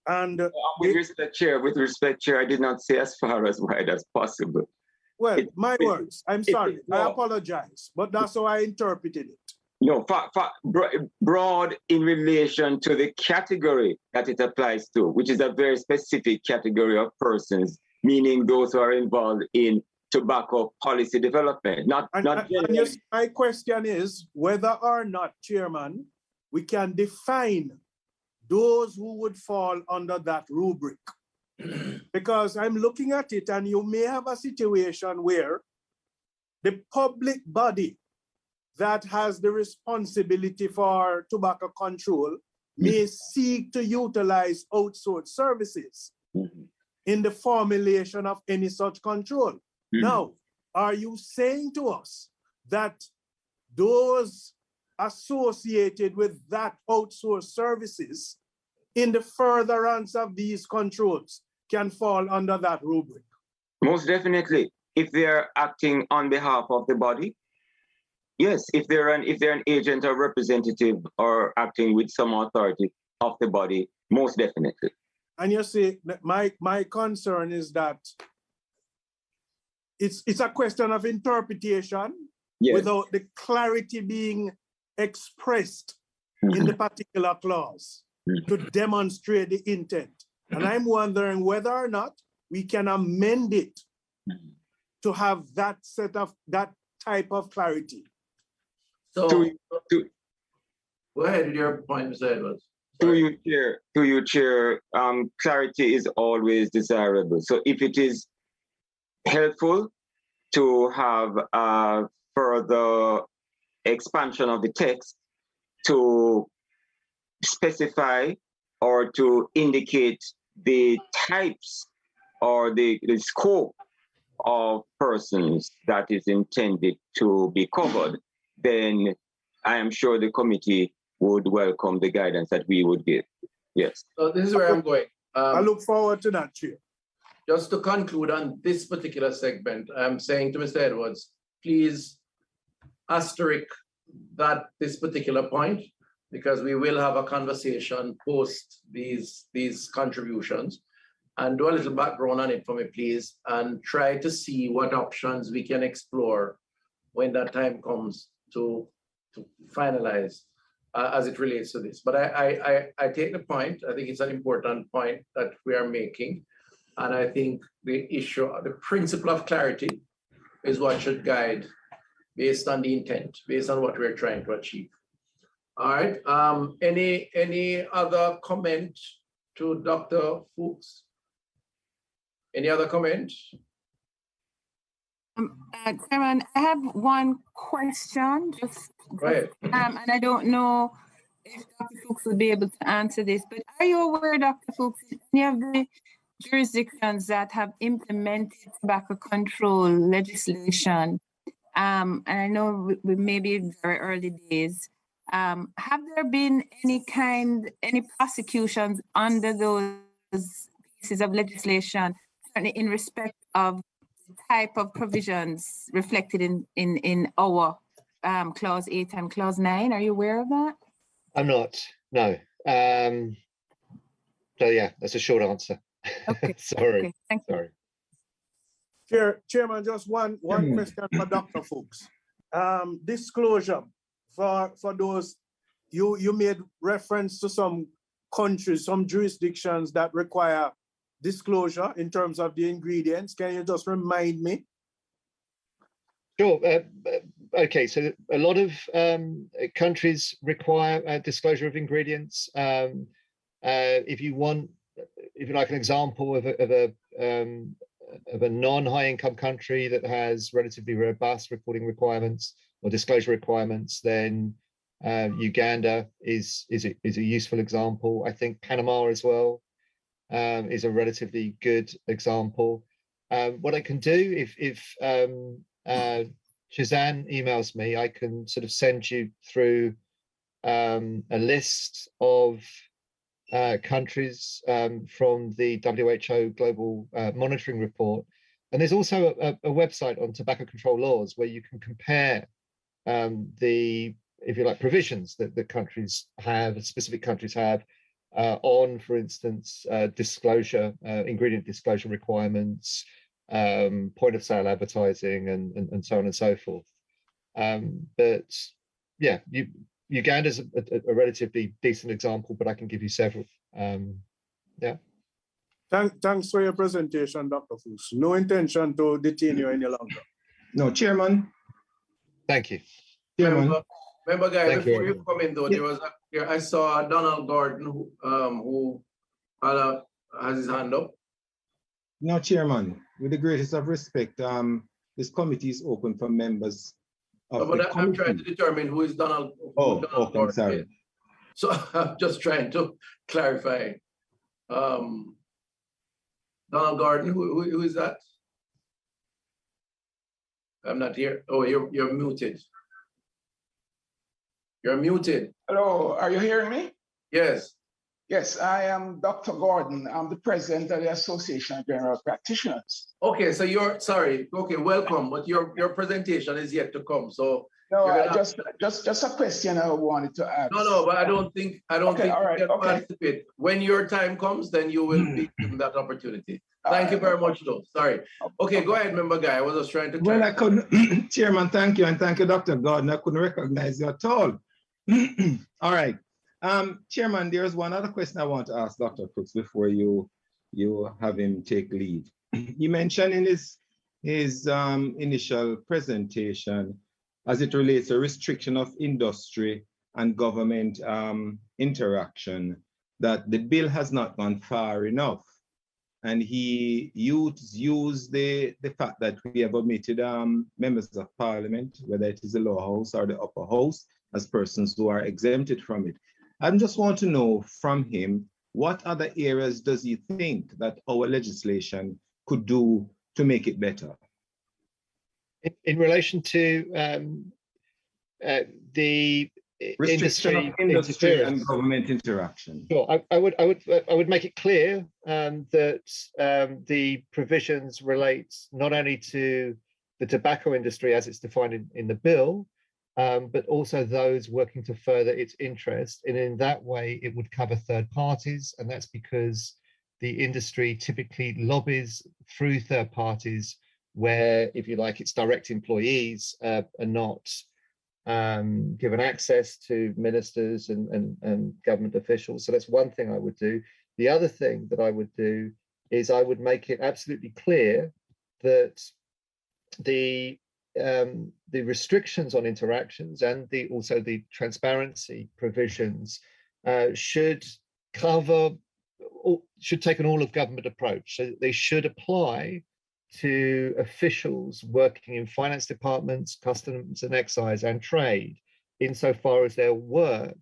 And with respect, Chair, I did not say as far as wide as possible. Well, my words, I'm sorry, I apologize, but that's how I interpreted it. No, broad in relation to the category that it applies to, which is a very specific category of persons, meaning those who are involved in tobacco policy development. My question is whether or not, Chairman, we can define those who would fall under that rubric. Because I'm looking at it and you may have a situation where the public body that has the responsibility for tobacco control may seek to utilize outsourced services in the formulation of any such control. Now, are you saying to us that those associated with that outsourced services in the furtherance of these controls can fall under that rubric? Most definitely. If they're acting on behalf of the body, yes. If they're an agent or representative or acting with some authority of the body, most definitely. And you see, my concern is that it's a question of interpretation without the clarity being expressed in the particular clause to demonstrate the intent. And I'm wondering whether or not we can amend it to have that type of clarity. So, go ahead with your point, Mr. Edwards. To you, Chair, clarity is always desirable. So if it is helpful to have a further expansion of the text to specify or to indicate the types or the scope of persons that is intended to be covered, then I am sure the committee would welcome the guidance that we would give. Yes. So this is where I'm going. I look forward to that, Chair. Just to conclude on this particular segment, I'm saying to Mr. Edwards, please asterisk this particular point, because we will have a conversation post these contributions, and do a little background on it for me, please, and try to see what options we can explore when that time comes to finalize as it relates to this. But I take the point. I think it's an important point that we are making. And I think the principle of clarity is what should guide based on the intent, based on what we're trying to achieve. All right. Any other comment to Dr. Fooks? Any other comment? Chairman, I have one question. Right. And I don't know if Dr. Fooks will be able to answer this, but are you aware, Dr. Fooks, any of the jurisdictions that have implemented tobacco control legislation, and I know we may be in very early days, have there been any prosecutions under those pieces of legislation, certainly in respect of the type of provisions reflected in our Clause 8 and Clause 9? Are you aware of that? I'm not, no. So yeah, that's a short answer. Okay. Sorry. Okay. Thank you. Sorry. Chairman, just one question for Dr. Fooks. Disclosure for those, you made reference to some countries, some jurisdictions that require disclosure in terms of the ingredients. Can you just remind me? Sure. Okay, so a lot of countries require disclosure of ingredients. If you like an example of a non-high income country that has relatively robust reporting requirements or disclosure requirements, then Uganda is a useful example. I think Panama as well is a relatively good example. What I can do if Shazan emails me, I can sort of send you through a list of countries from the WHO Global Monitoring Report. And there's also a website on tobacco control laws where you can compare the, if you like, provisions that countries have, specific countries have, on, for instance, disclosure, ingredient disclosure requirements, point of sale advertising, and so on and so forth. But yeah, Uganda's a relatively decent example, but I can give you several. Yeah. Thanks for your presentation, Dr. Fooks. No intention to detain you any longer. No, Chairman. Thank you. Chairman. Remember, guys, Thank before you. you come in, though, there was I saw Donald Gordon who has his hand up. No, Chairman. With the greatest of respect, this committee is open for members of the But I'm trying to determine who is Donald. Oh, Donald okay, Gordon sorry. is. So I'm just trying to clarify. Donald Gordon, who is that? I'm not here. Oh, you're muted. You're muted. Hello, are you hearing me? Yes. Yes, I am Dr. Gordon. I'm the president of the Association of General Practitioners. Okay, so you're sorry. Okay, welcome. But your presentation is yet to come. So no, just a question I wanted to ask. No, but I don't think Okay, you all right, can okay. participate. When your time comes, then you will be given that opportunity. Thank you very much, though. Sorry. Okay, go ahead, member guy. I was just trying to. Well, I couldn't, Chairman, thank you, and thank you, Dr. Gordon. I couldn't recognize you at all. All right. Chairman, there's one other question I want to ask Dr. Fooks before you have him take lead. You mentioned in his initial presentation, as it relates to restriction of industry and government interaction, that the bill has not gone far enough. And he used the fact that we have omitted members of parliament, whether it is the lower house or the upper house, as persons who are exempted from it. I just want to know from him, what other areas does he think that our legislation could do to make it better? In relation to the restriction of industry and government interaction. Sure, I would make it clear that the provisions relate not only to the tobacco industry as it's defined in the bill, but also those working to further its interest. And in that way, it would cover third parties. And that's because the industry typically lobbies through third parties where, if you like, its direct employees are not given access to ministers and government officials. So that's one thing I would do. The other thing that I would do is I would make it absolutely clear that the restrictions on interactions and also the transparency provisions should take an all of government approach. So they should apply to officials working in finance departments, customs and excise, and trade, insofar as their work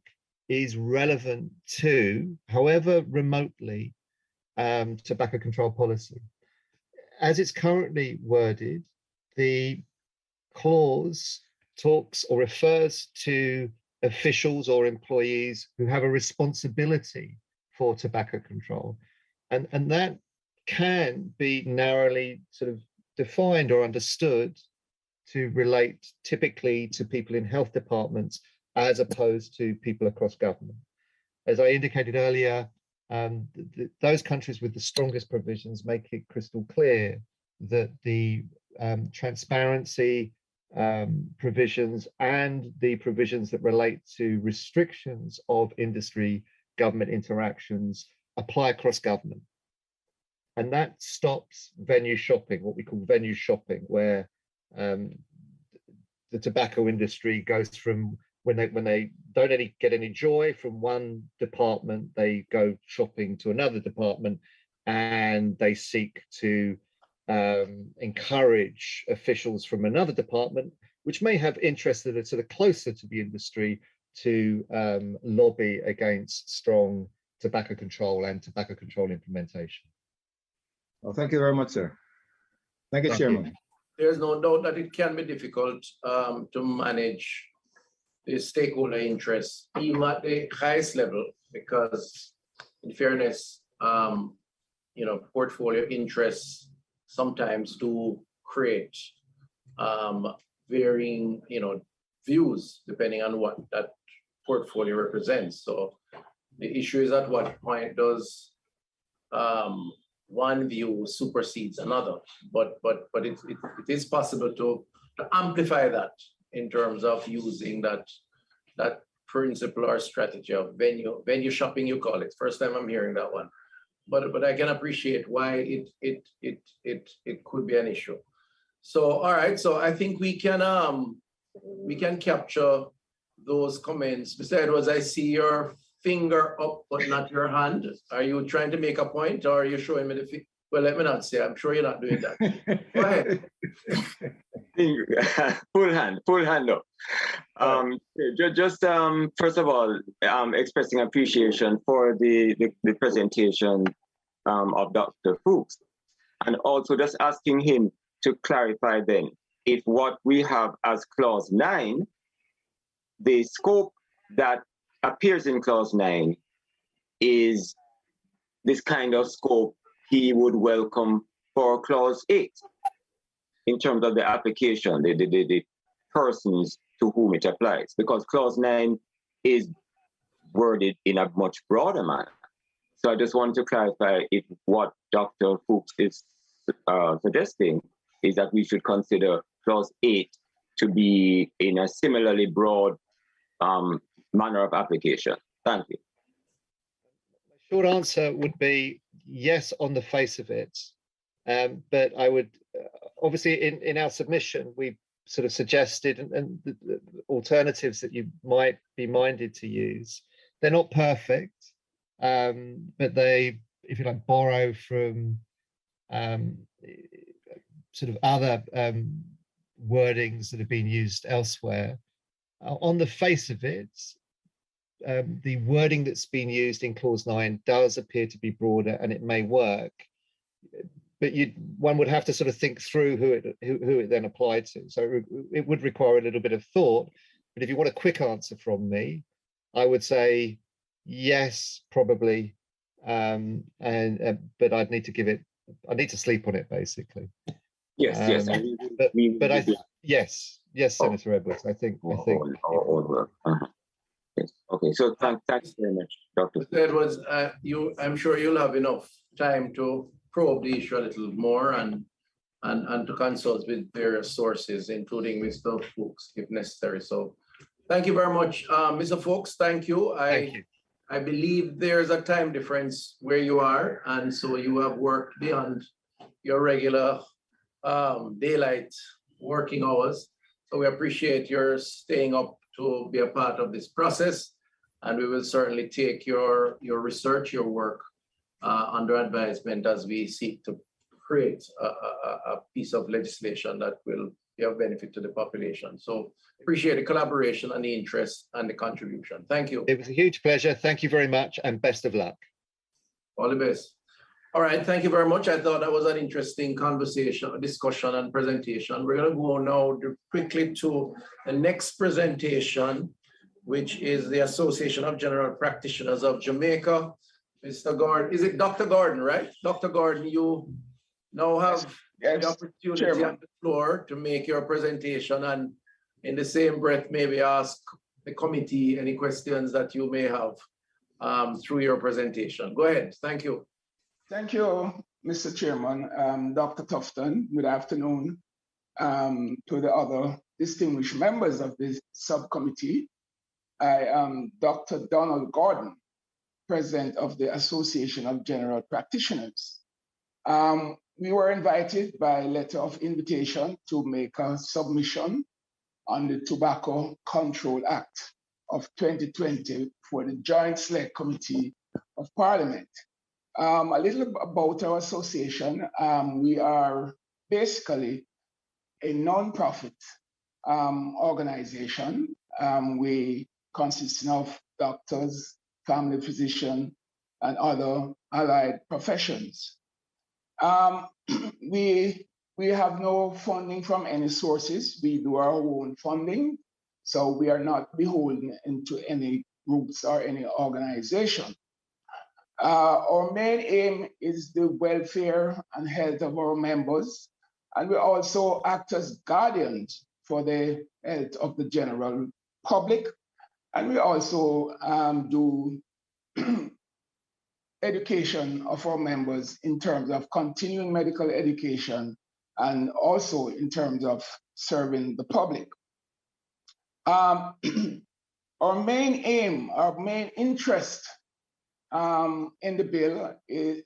is relevant to, however remotely, tobacco control policy. As it's currently worded, the clause talks or refers to officials or employees who have a responsibility for tobacco control. And that can be narrowly sort of defined or understood to relate typically to people in health departments as opposed to people across government. As I indicated earlier, those countries with the strongest provisions make it crystal clear that the transparency provisions and the provisions that relate to restrictions of industry government interactions apply across government. And that stops venue shopping, what we call venue shopping, where the tobacco industry goes from when they don't get any joy from one department, they go shopping to another department, and they seek to encourage officials from another department, which may have interests that are sort of closer to the industry, to lobby against strong tobacco control and tobacco control implementation. Well, thank you very much, sir. Thank you, Chairman. There's no doubt that it can be difficult to manage the stakeholder interests, even at the highest level, because in fairness, portfolio interests sometimes do create varying, views depending on what that portfolio represents. So the issue is at what point does one view supersedes another, but it is possible to amplify that in terms of using that principle or strategy of venue shopping, you call it. First time I'm hearing that one, but I can appreciate why it could be an issue. So all right, so I think we can capture those comments. Mr. Edwards, I see your finger up, but not your hand. Are you trying to make a point, or are you showing me the finger? Well, let me not say. I'm sure you're not doing that. Go ahead. Full hand up. Just first of all, expressing appreciation for the presentation of Dr. Fooks, and also just asking him to clarify then if what we have as clause 9, the scope that appears in clause 9 is this kind of scope he would welcome for clause 8 in terms of the application, the persons to whom it applies, because clause 9 is worded in a much broader manner. So I just want to clarify if what Dr. Fooks is suggesting is that we should consider clause 8 to be in a similarly broad manner of application. Thank you. The short answer would be yes on the face of it, but I would obviously in our submission we sort of suggested and the alternatives that you might be minded to use. They're not perfect, but they, if you like, borrow from sort of other wordings that have been used elsewhere. On the face of it, the wording that's been used in clause 9 does appear to be broader, and it may work, but one would have to sort of think through who it then applied to. So it would require a little bit of thought. But if you want a quick answer from me, I would say yes, probably, but I'd need to give it. I need to sleep on it, basically. Yes, yes. Yes, Senator Edwards. I think. Yes. Okay. So thanks very much, Dr. Mr. Edwards, I'm sure you'll have enough time to probe the issue a little more and to consult with various sources, including Mr. Fooks, if necessary. So thank you very much, Mr. Fooks. Thank you. Thank you. I believe there's a time difference where you are, and so you have worked beyond your regular daylight working hours. So we appreciate your staying up to be a part of this process, and we will certainly take your research, your work under advisement as we seek to create a piece of legislation that will be of benefit to the population. So appreciate the collaboration and the interest and the contribution. Thank you. It was a huge pleasure. Thank you very much, and best of luck. All the best. All right, thank you very much. I thought that was an interesting conversation, discussion, and presentation. We're going to go now quickly to the next presentation, which is the Association of General Practitioners of Jamaica. Mr. Gordon, is it Dr. Gordon, right? Dr. Gordon, you now have the opportunity on the floor to make your presentation, and in the same breath, maybe ask the committee any questions that you may have through your presentation. Go ahead. Thank you. Thank you, Mr. Chairman. Dr. Tufton, good afternoon to the other distinguished members of this subcommittee. I am Dr. Donald Gordon, President of the Association of General Practitioners. We were invited by letter of invitation to make a submission on the Tobacco Control Act of 2020 for the Joint Select Committee of Parliament. A little about our association. We are basically a non-profit organization. We consist of doctors, family physicians, and other allied professions. We have no funding from any sources. We do our own funding, so we are not beholden into any groups or any organization. Our main aim is the welfare and health of our members, and we also act as guardians for the health of the general public, and we also do education of our members in terms of continuing medical education and also in terms of serving the public. Our main aim, our main interest in the bill is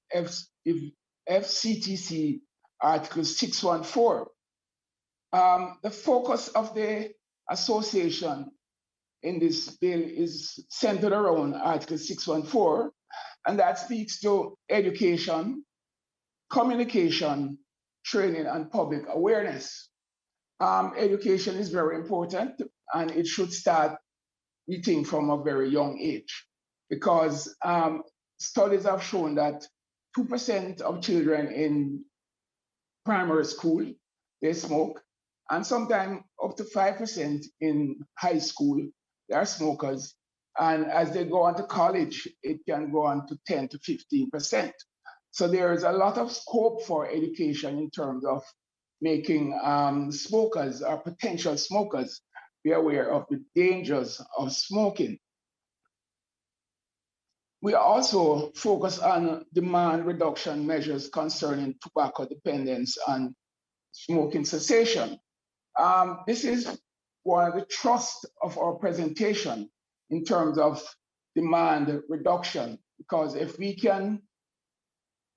FCTC Article 614. The focus of the association in this bill is centered around Article 614, and that speaks to education, communication, training, and public awareness. Education is very important, and it should start, we think, from a very young age, because studies have shown that 2% of children in primary school, they smoke, and sometimes up to 5% in high school, they are smokers. And as they go on to college, it can go on to 10 to 15%. So there is a lot of scope for education in terms of making smokers or potential smokers be aware of the dangers of smoking. We also focus on demand reduction measures concerning tobacco dependence and smoking cessation. This is one of the thrusts of our presentation in terms of demand reduction, because if we can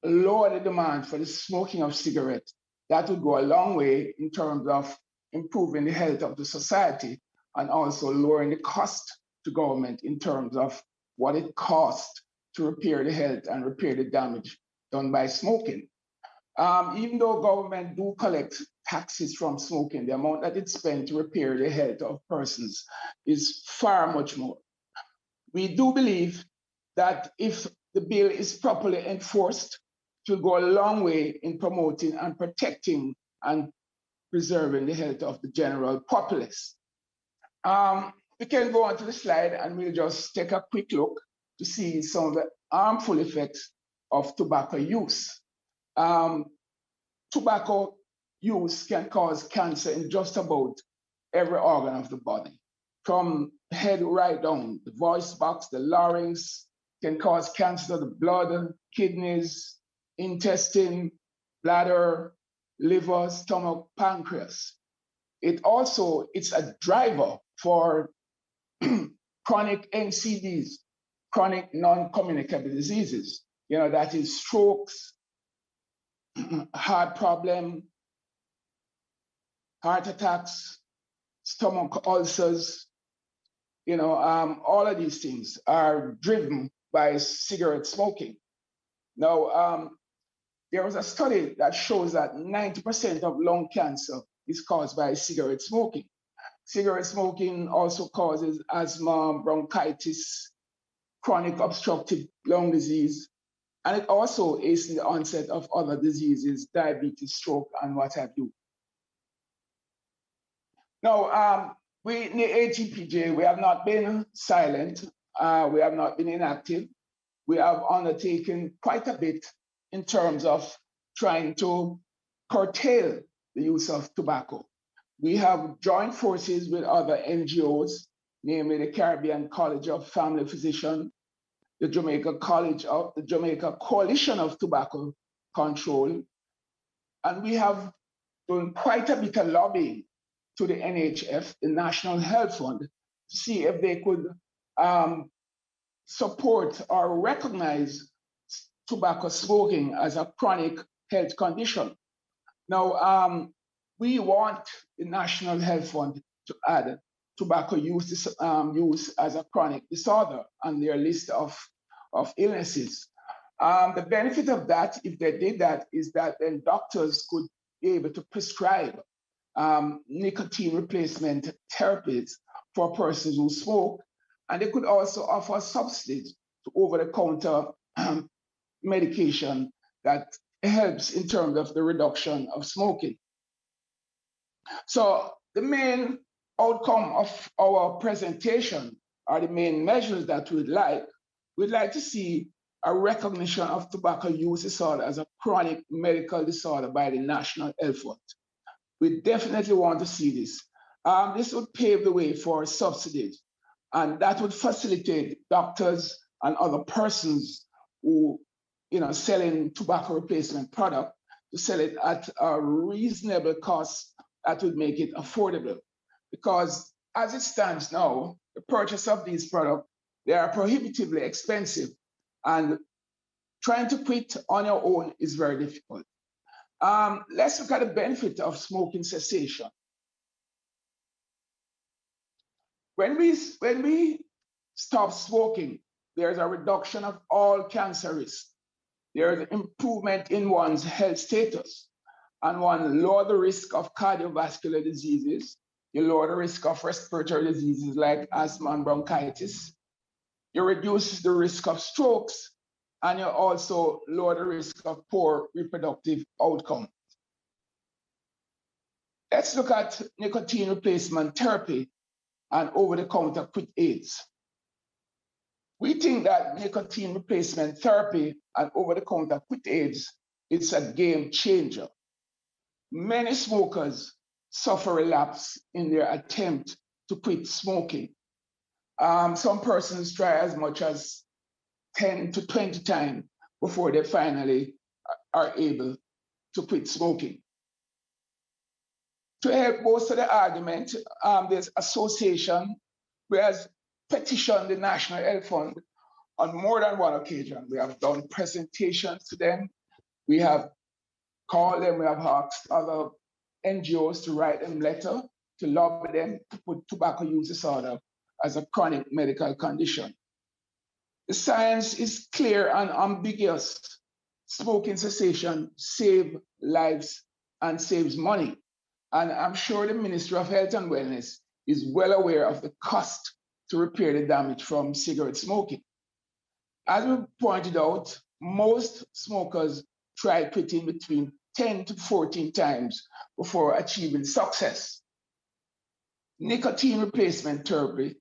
lower the demand for the smoking of cigarettes, that would go a long way in terms of improving the health of the society and also lowering the cost to government in terms of what it costs to repair the health and repair the damage done by smoking. Even though government do collect taxes from smoking, the amount that it spends to repair the health of persons is far much more. We do believe that if the bill is properly enforced, it will go a long way in promoting and protecting and preserving the health of the general populace. We can go on to the slide and we'll just take a quick look to see some of the harmful effects of tobacco use. Tobacco use can cause cancer in just about every organ of the body, from head right down. The voice box, the larynx can cause cancer of the blood, kidneys, intestine, bladder, liver, stomach, pancreas. It's a driver for chronic NCDs, chronic non-communicable diseases. You know, that is strokes, heart problem, heart attacks, stomach ulcers. You know, all of these things are driven by cigarette smoking. Now, there was a study that shows that 90% of lung cancer is caused by cigarette smoking. Cigarette smoking also causes asthma, bronchitis, chronic obstructive lung disease, And it also is the onset of other diseases, diabetes, stroke, and what have you. Now, we in the AGPJ, we have not been silent. We have not been inactive. We have undertaken quite a bit in terms of trying to curtail the use of tobacco. We have joined forces with other NGOs, namely the Caribbean College of Family Physicians, the Jamaica Coalition of Tobacco Control, and we have done quite a bit of lobbying to the NHF, the National Health Fund, to see if they could support or recognize tobacco smoking as a chronic health condition. Now, we want the National Health Fund to add tobacco use as a chronic disorder on their list of illnesses. The benefit of that, if they did that, is that then doctors could be able to prescribe nicotine replacement therapies for persons who smoke, and they could also offer subsidies to over-the-counter medication that helps in terms of the reduction of smoking. So the main outcome of our presentation are the main measures that we'd like to see a recognition of tobacco use disorder as a chronic medical disorder by the National Health Fund. We definitely want to see this. This would pave the way for subsidies, and that would facilitate doctors and other persons who, selling tobacco replacement product to sell it at a reasonable cost that would make it affordable. Because as it stands now, the purchase of these products, they are prohibitively expensive, and trying to quit on your own is very difficult. Let's look at the benefit of smoking cessation. When we stop smoking, there's a reduction of all cancer risks. There's an improvement in one's health status, and one lower the risk of cardiovascular diseases. You lower the risk of respiratory diseases like asthma and bronchitis. You reduce the risk of strokes, and you also lower the risk of poor reproductive outcome. Let's look at nicotine replacement therapy and over-the-counter quit AIDS. We think that nicotine replacement therapy and over-the-counter quit AIDS is a game changer. Many smokers suffer relapse in their attempt to quit smoking. Some persons try as much as 10 to 20 times before they finally are able to quit smoking. To help bolster the argument, there's association who has petitioned the National Health Fund on more than one occasion. We have done presentations to them. We have called them, we have asked other NGOs to write them letter to lobby them to put tobacco use disorder as a chronic medical condition. The science is clear and ambiguous. Smoking cessation saves lives and saves money. And I'm sure the Ministry of Health and Wellness is well aware of the cost to repair the damage from cigarette smoking. As we pointed out, most smokers try quitting between 10 to 14 times before achieving success. Nicotine replacement therapy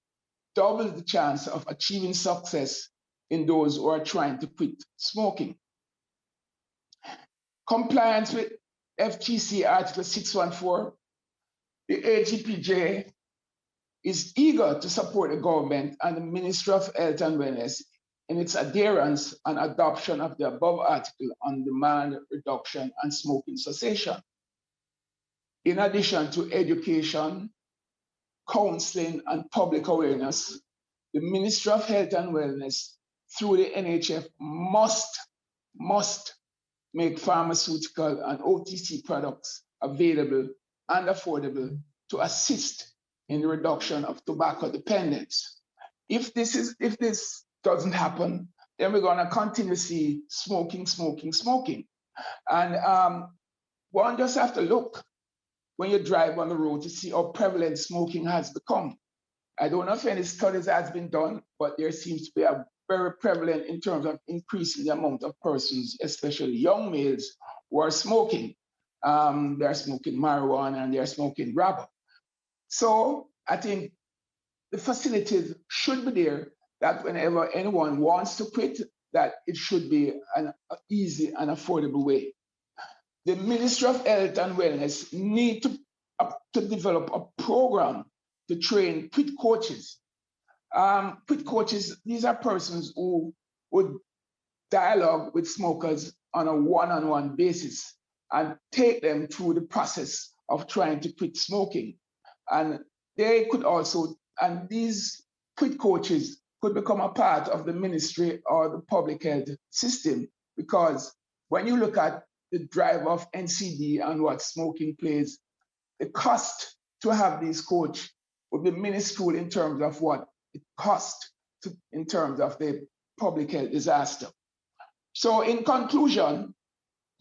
doubles the chance of achieving success in those who are trying to quit smoking. Compliance with FGC Article 614, the AGPJ is eager to support the government and the Ministry of Health and Wellness in its adherence and adoption of the above article on demand reduction and smoking cessation. In addition to education, counseling, and public awareness, the Ministry of Health and Wellness through the NHF must make pharmaceutical and OTC products available and affordable to assist in the reduction of tobacco dependence. If this doesn't happen, then we're going to continue to see smoking. And one just have to look when you drive on the road to see how prevalent smoking has become. I don't know if any studies has been done, but there seems to be a very prevalent in terms of increasing the amount of persons, especially young males, who are smoking. They're smoking marijuana and they're smoking rubber. So I think the facilities should be there that whenever anyone wants to quit, that it should be an easy and affordable way. The Ministry of Health and Wellness need to develop a program to train quit coaches. Quit coaches, these are persons who would dialogue with smokers on a one-on-one basis and take them through the process of trying to quit smoking. And they could also, and these quit coaches could become a part of the ministry or the public health system, because when you look at the drive of NCD and what smoking plays, the cost to have these coaches would be minuscule in terms of what it costs in terms of the public health disaster. So in conclusion,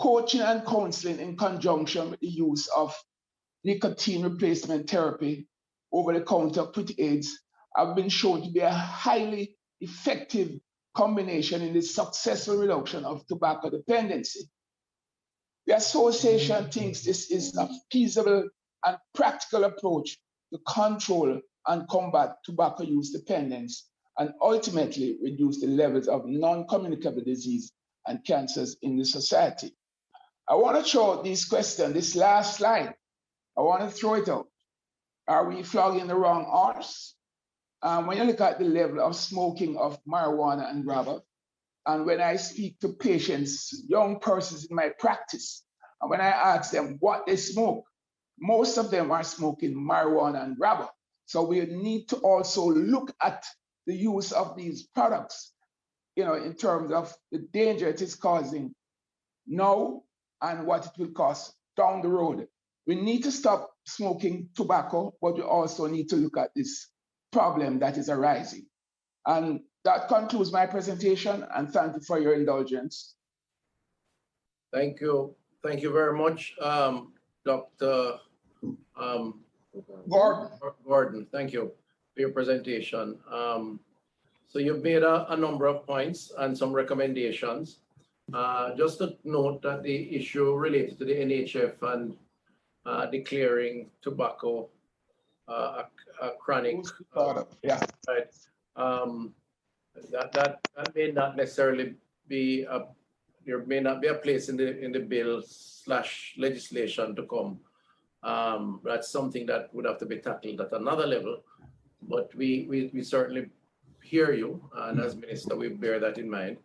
coaching and counseling in conjunction with the use of nicotine replacement therapy, over-the-counter quit aids, have been shown to be a highly effective combination in the successful reduction of tobacco dependency. The association thinks this is a feasible and practical approach to control and combat tobacco use dependence and ultimately reduce the levels of non-communicable disease and cancers in the society. I want to throw out this question, this last slide. I want to throw it out. Are we flogging the wrong horse? When you look at the level of smoking of marijuana and rubber, and when I speak to patients, young persons in my practice, and when I ask them what they smoke, most of them are smoking marijuana and rubber. So we need to also look at the use of these products, in terms of the danger it is causing now and what it will cost down the road. We need to stop smoking tobacco, but we also need to look at this problem that is arising. And that concludes my presentation, and thank you for your indulgence. Thank you. Thank you very much, Dr. Gordon. Thank you for your presentation. So you've made a number of points and some recommendations. Just to note that the issue related to the NHF and declaring tobacco a chronic yeah. Right. That may not necessarily be there may not be a place in the bill / legislation to come. That's something that would have to be tackled at another level, but we certainly hear you, and as Minister, we bear that in mind.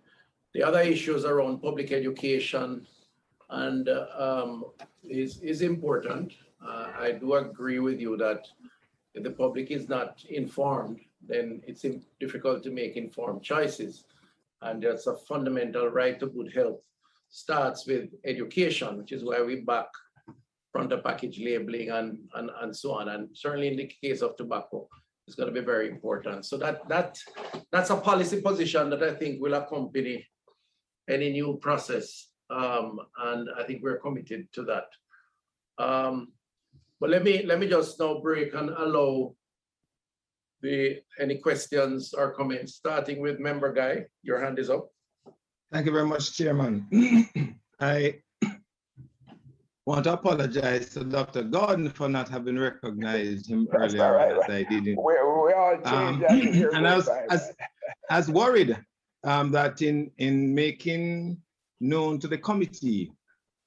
The other issues around public education and is important. I do agree with you that if the public is not informed, then it's difficult to make informed choices. And that's a fundamental right to good health. Starts with education, which is why we back front of package labeling and so on. And certainly in the case of tobacco, it's going to be very important. So that's a policy position that I think will accompany any new process. And I think we're committed to that. But let me just now break and allow any questions or comments, starting with Member Guy. Your hand is up. Thank you very much, Chairman. I want to apologize to Dr. Gordon for not having recognized him earlier as I didn't. We all changed that here. And I was worried that in making known to the committee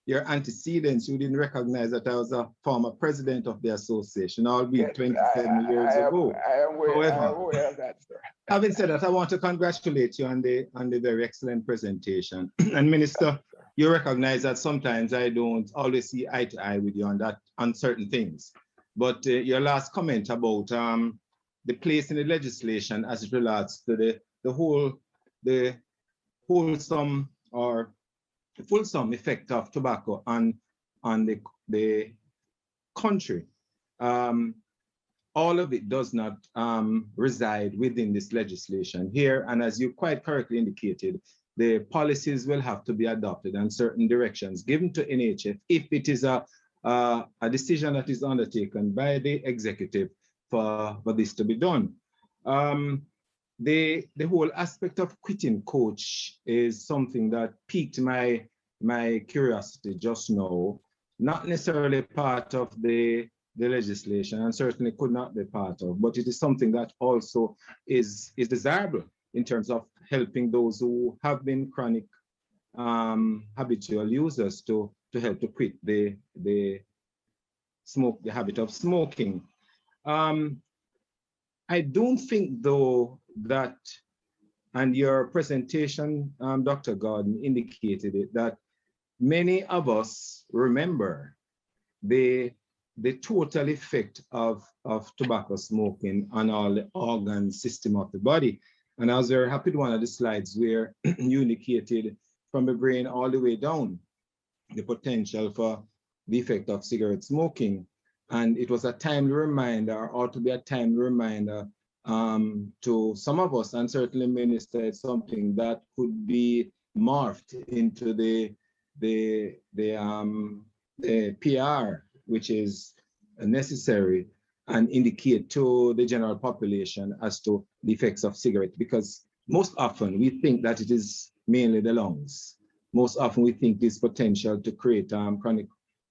your antecedents, you didn't recognize that I was a former president of the association, albeit 27 years ago. However, that, sir. Having said that, I want to congratulate you on the very excellent presentation. And Minister, you recognize that sometimes I don't always see eye to eye with you on certain things. But your last comment about the place in the legislation as it relates to the wholesome or the fulsome effect of tobacco on the country. All of it does not reside within this legislation here. And as you quite correctly indicated, the policies will have to be adopted and certain directions given to NHF if it is a decision that is undertaken by the executive for this to be done. the whole aspect of quitting coach is something that piqued my curiosity just now. Not necessarily part of the legislation, and certainly could not be part of, but it is something that also is desirable in terms of helping those who have been chronic habitual users to help to quit the habit of smoking. I don't think though that, and your presentation, Dr. Gordon, indicated it, that many of us remember the total effect of tobacco smoking on all the organ system of the body. And I was very happy with one of the slides where you indicated from the brain all the way down the potential for the effect of cigarette smoking. And it was a timely reminder, or ought to be a timely reminder to some of us, and certainly Minister, it's something that could be morphed into the PR, which is necessary, and indicate to the general population as to the effects of cigarette, because most often we think that it is mainly the lungs. Most often we think this potential to create chronic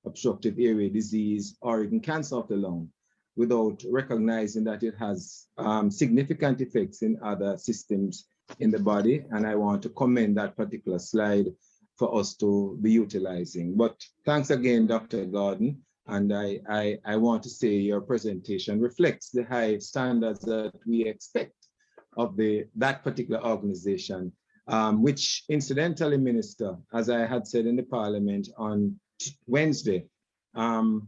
obstructive airway disease or even cancer of the lung, without recognizing that it has significant effects in other systems in the body. And I want to commend that particular slide for us to be utilizing. But thanks again, Dr. Gordon. And I want to say your presentation reflects the high standards that we expect of that particular organization, which incidentally, Minister, as I had said in the Parliament on Wednesday, on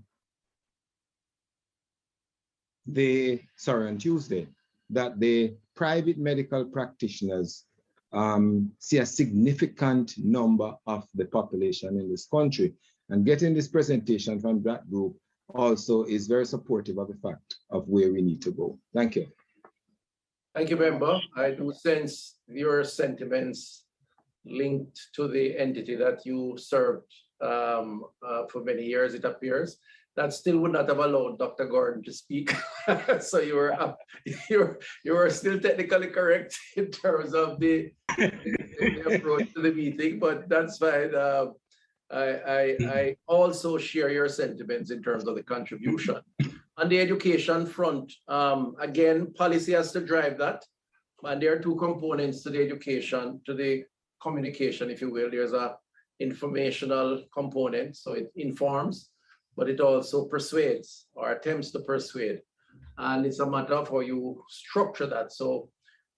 Tuesday, that the private medical practitioners see a significant number of the population in this country. And getting this presentation from that group also is very supportive of the fact of where we need to go. Thank you. Thank you, Member. I do sense your sentiments linked to the entity that you served for many years, it appears. That still would not have allowed Dr. Gordon to speak. So you were still technically correct in terms of the approach to the meeting, but that's fine. I also share your sentiments in terms of the contribution. On the education front, again, policy has to drive that. And there are two components to the education, to the communication, if you will. There's a informational component, so it informs, but it also persuades or attempts to persuade. And it's a matter of how you structure that. So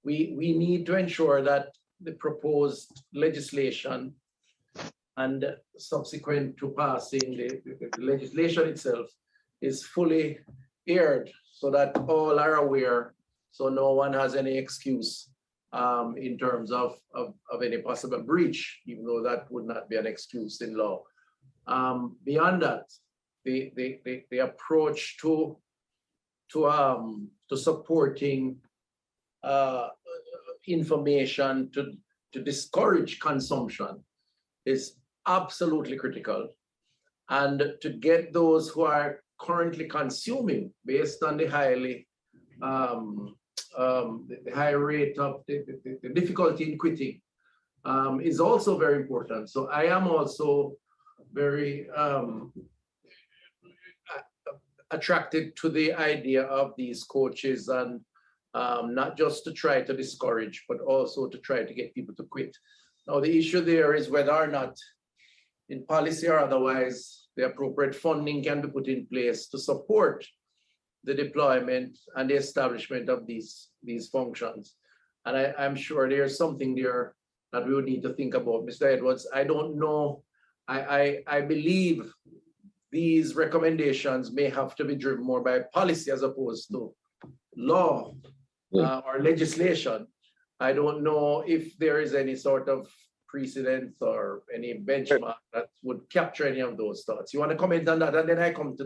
we need to ensure that the proposed legislation and subsequent to passing the legislation itself is fully aired so that all are aware, so no one has any excuse in terms of any possible breach, even though that would not be an excuse in law. Beyond that, the approach to supporting information to discourage consumption is absolutely critical. And to get those who are currently consuming based on the high rate of the difficulty in quitting is also very important. So I am also very attracted to the idea of these coaches, and not just to try to discourage, but also to try to get people to quit. Now, the issue there is whether or not, in policy or otherwise, the appropriate funding can be put in place to support the deployment and the establishment of these functions. And I'm sure there's something there that we would need to think about. Mr. Edwards, I don't know, I believe these recommendations may have to be driven more by policy as opposed to law or legislation. I don't know if there is any sort of precedent or any benchmark that would capture any of those thoughts. You want to comment on that? And then I come to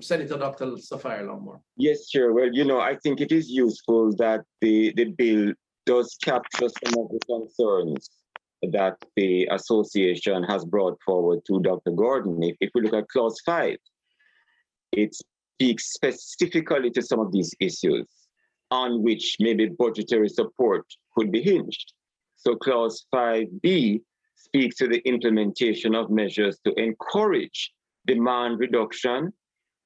Senator Dr. Safire Longmore. Yes, sure. Well, I think it is useful that the bill does capture some of the concerns that the association has brought forward to Dr. Gordon. If we look at Clause 5, it speaks specifically to some of these issues. on which maybe budgetary support could be hinged. So clause 5B speaks to the implementation of measures to encourage demand reduction,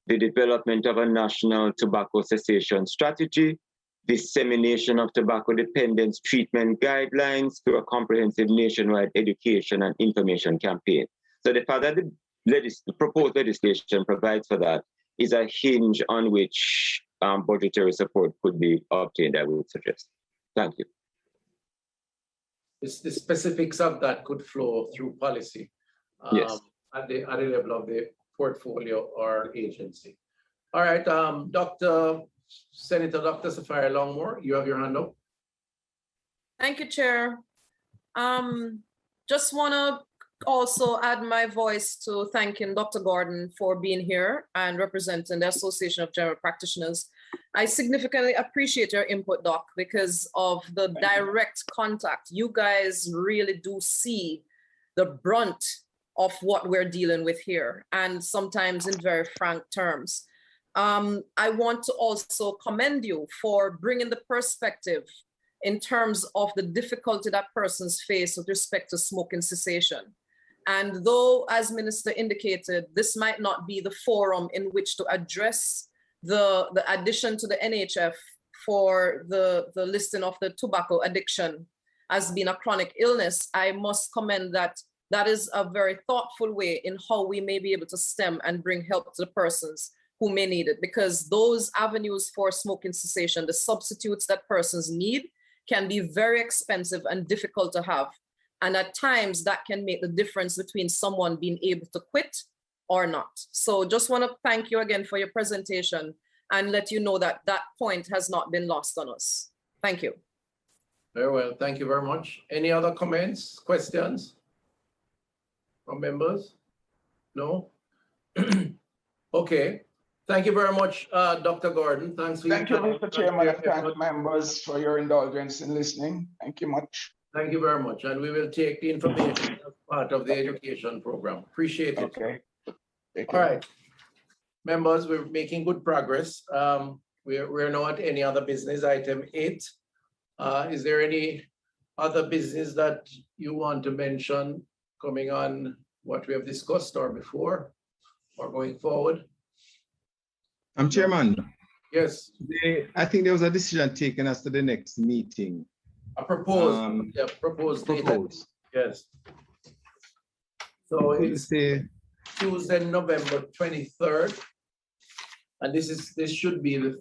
the development of a national tobacco cessation strategy, dissemination of tobacco dependence treatment guidelines through a comprehensive nationwide education and information campaign. So the fact that the proposed legislation provides for that is a hinge on which budgetary support could be obtained, I would suggest. Thank you. The specifics of that could flow through policy Yes. at the level of the portfolio or agency. All right, Senator Dr. Sapphire Longmore, you have your hand up. Thank you, Chair. Just want to also add my voice to thanking Dr. Gordon for being here and representing the Association of General Practitioners. I significantly appreciate your input, Doc, because of the direct contact. You guys really do see the brunt of what we're dealing with here, and sometimes in very frank terms. I want to also commend you for bringing the perspective in terms of the difficulty that persons face with respect to smoking cessation. And though, as Minister indicated, this might not be the forum in which to address the addition to the NHF for the listing of the tobacco addiction as being a chronic illness, I must commend that is a very thoughtful way in how we may be able to stem and bring help to the persons who may need it, because those avenues for smoking cessation, the substitutes that persons need, can be very expensive and difficult to have. And at times that can make the difference between someone being able to quit or not. So just want to thank you again for your presentation and let you know that that point has not been lost on us. Thank you. Very well, thank you very much. Any other comments, questions from members? No? Okay. Thank you very much, Dr. Gordon. Thanks for Thank you, Mr. Chairman, and thank members for your indulgence in listening. Thank you much. Thank you very much. And we will take the information as part of the education program. Appreciate it. Okay. All right. Members, we're making good progress. We're now at any other business, item 8. Is there any other business that you want to mention coming on what we have discussed or before or going forward? Chairman. Yes. I think there was a decision taken as to the next meeting. A proposed, yeah, proposed. Yes. So it's Tuesday, November 23rd. And this should be the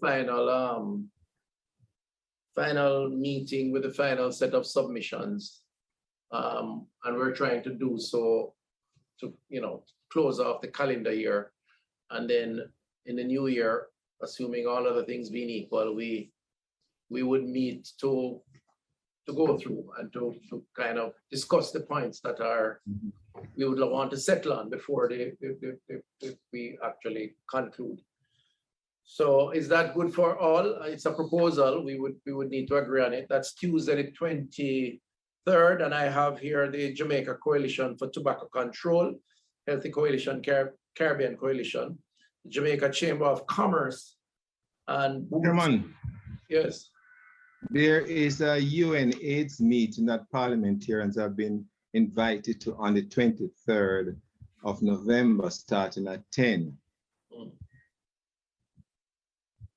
final meeting with the final set of submissions. And we're trying to do so to, close off the calendar year. And then in the new year, assuming all other things being equal, we would meet to go through and to kind of discuss the points that we would want to settle on before we actually conclude. So is that good for all? It's a proposal. We would need to agree on it. That's Tuesday, the 23rd, and I have here the Jamaica Coalition for Tobacco Control, Healthy Coalition, Caribbean Coalition, Jamaica Chamber of Commerce, and Chairman. Yes. There is a UN AIDS meeting that parliamentarians have been invited to on the 23rd of November, starting at 10.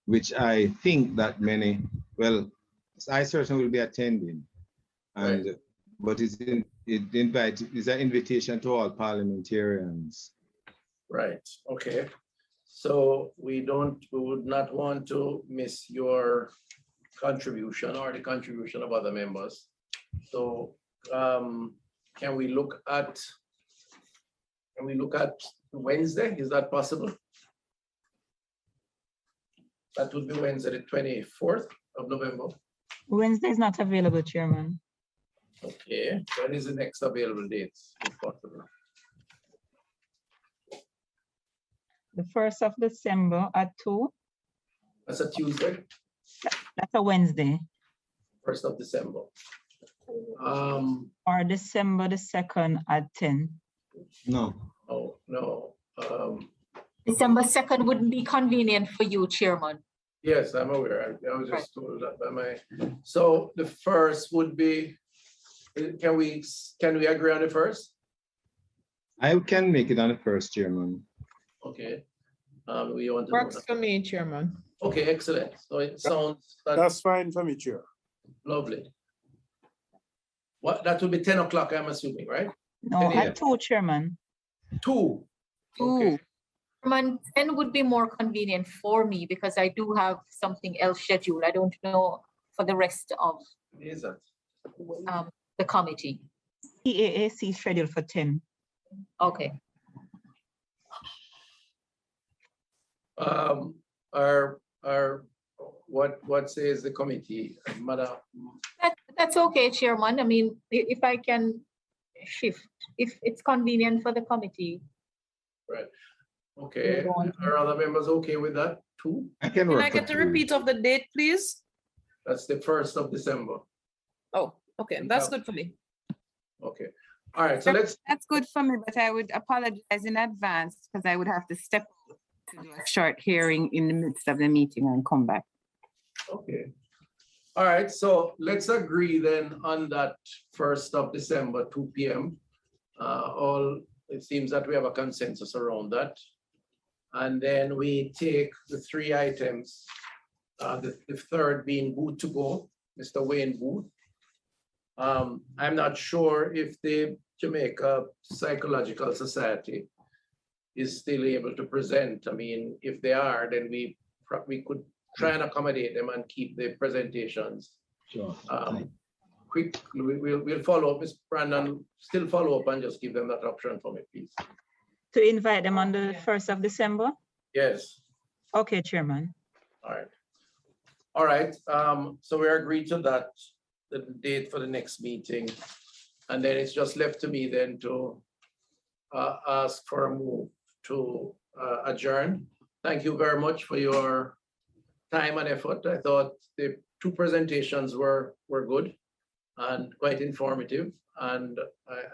Which I think that many, well, I certainly will be attending. And right. But it's an invitation to all parliamentarians. Right. Okay. So we would not want to miss your contribution or the contribution of other members. So can we look at Wednesday? Is that possible? That would be Wednesday, the 24th of November. Wednesday is not available, Chairman. Okay. When is the next available date, if possible? The 1st of December at 2. That's a Tuesday? That's a Wednesday. 1st of December. Or December the 2nd at 10. No. Oh, no. December 2nd wouldn't be convenient for you, Chairman. Yes, I'm aware. I was just told that by my, so the first would be, can we agree on the first? I can make it on the first, Chairman. Okay. We want to know Works that. for me, Chairman. Okay, excellent. So it sounds That's fine for me, Chair. lovely. What, that would be 10 o'clock, I'm assuming, right? No, 10 a.m. at 2, Chairman. 2. Okay. Chairman, 10 would be more convenient for me because I do have something else scheduled. I don't know for the rest of Is that? the committee. PAAC scheduled for 10. Okay. What says the committee, Madam? That's okay, Chairman. I mean, if I can shift, if it's convenient for the committee. Right. Okay. Are other members okay with that too? Can I get a repeat of the date, please? That's the 1st of December. Oh, okay. That's good for me. Okay. All right. So That's good for me, but I would apologize in advance because I would have to step out to do a short hearing in the midst of the meeting and come back. Okay. All right. So let's agree then on that 1st of December, 2 p.m. It seems that we have a consensus around that. And then we take the 3 items, the third being Booth to Go, Mr. Wayne Booth. I'm not sure if the Jamaica Psychological Society is still able to present. I mean, if they are, then we could try and accommodate them and keep the presentations. Sure. Quick, we'll follow up, Ms. Brandon, still follow up and just give them that option for me, please. To invite them on the 1st of December? Yes. Okay, Chairman. All right. All right. So we agreed to that, the date for the next meeting. And then it's just left to me then to ask for a move to adjourn. Thank you very much for your time and effort. I thought the 2 presentations were good and quite informative. And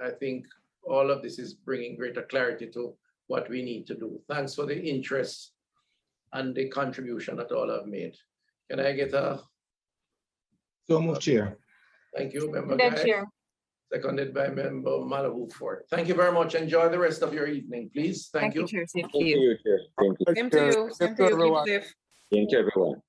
I think all of this is bringing greater clarity to what we need to do. Thanks for the interest and the contribution that all have made. Can I get a? So moved, Chair. Thank you, Member Good, Guy. Chair. Seconded by Member Malabu Ford. Thank you very much. Enjoy the rest of your evening, please. Thank you. Chair. Same to Thank you. you, Chair. Thank you. Same to you. Same to you. Keep safe. Thank you, everyone.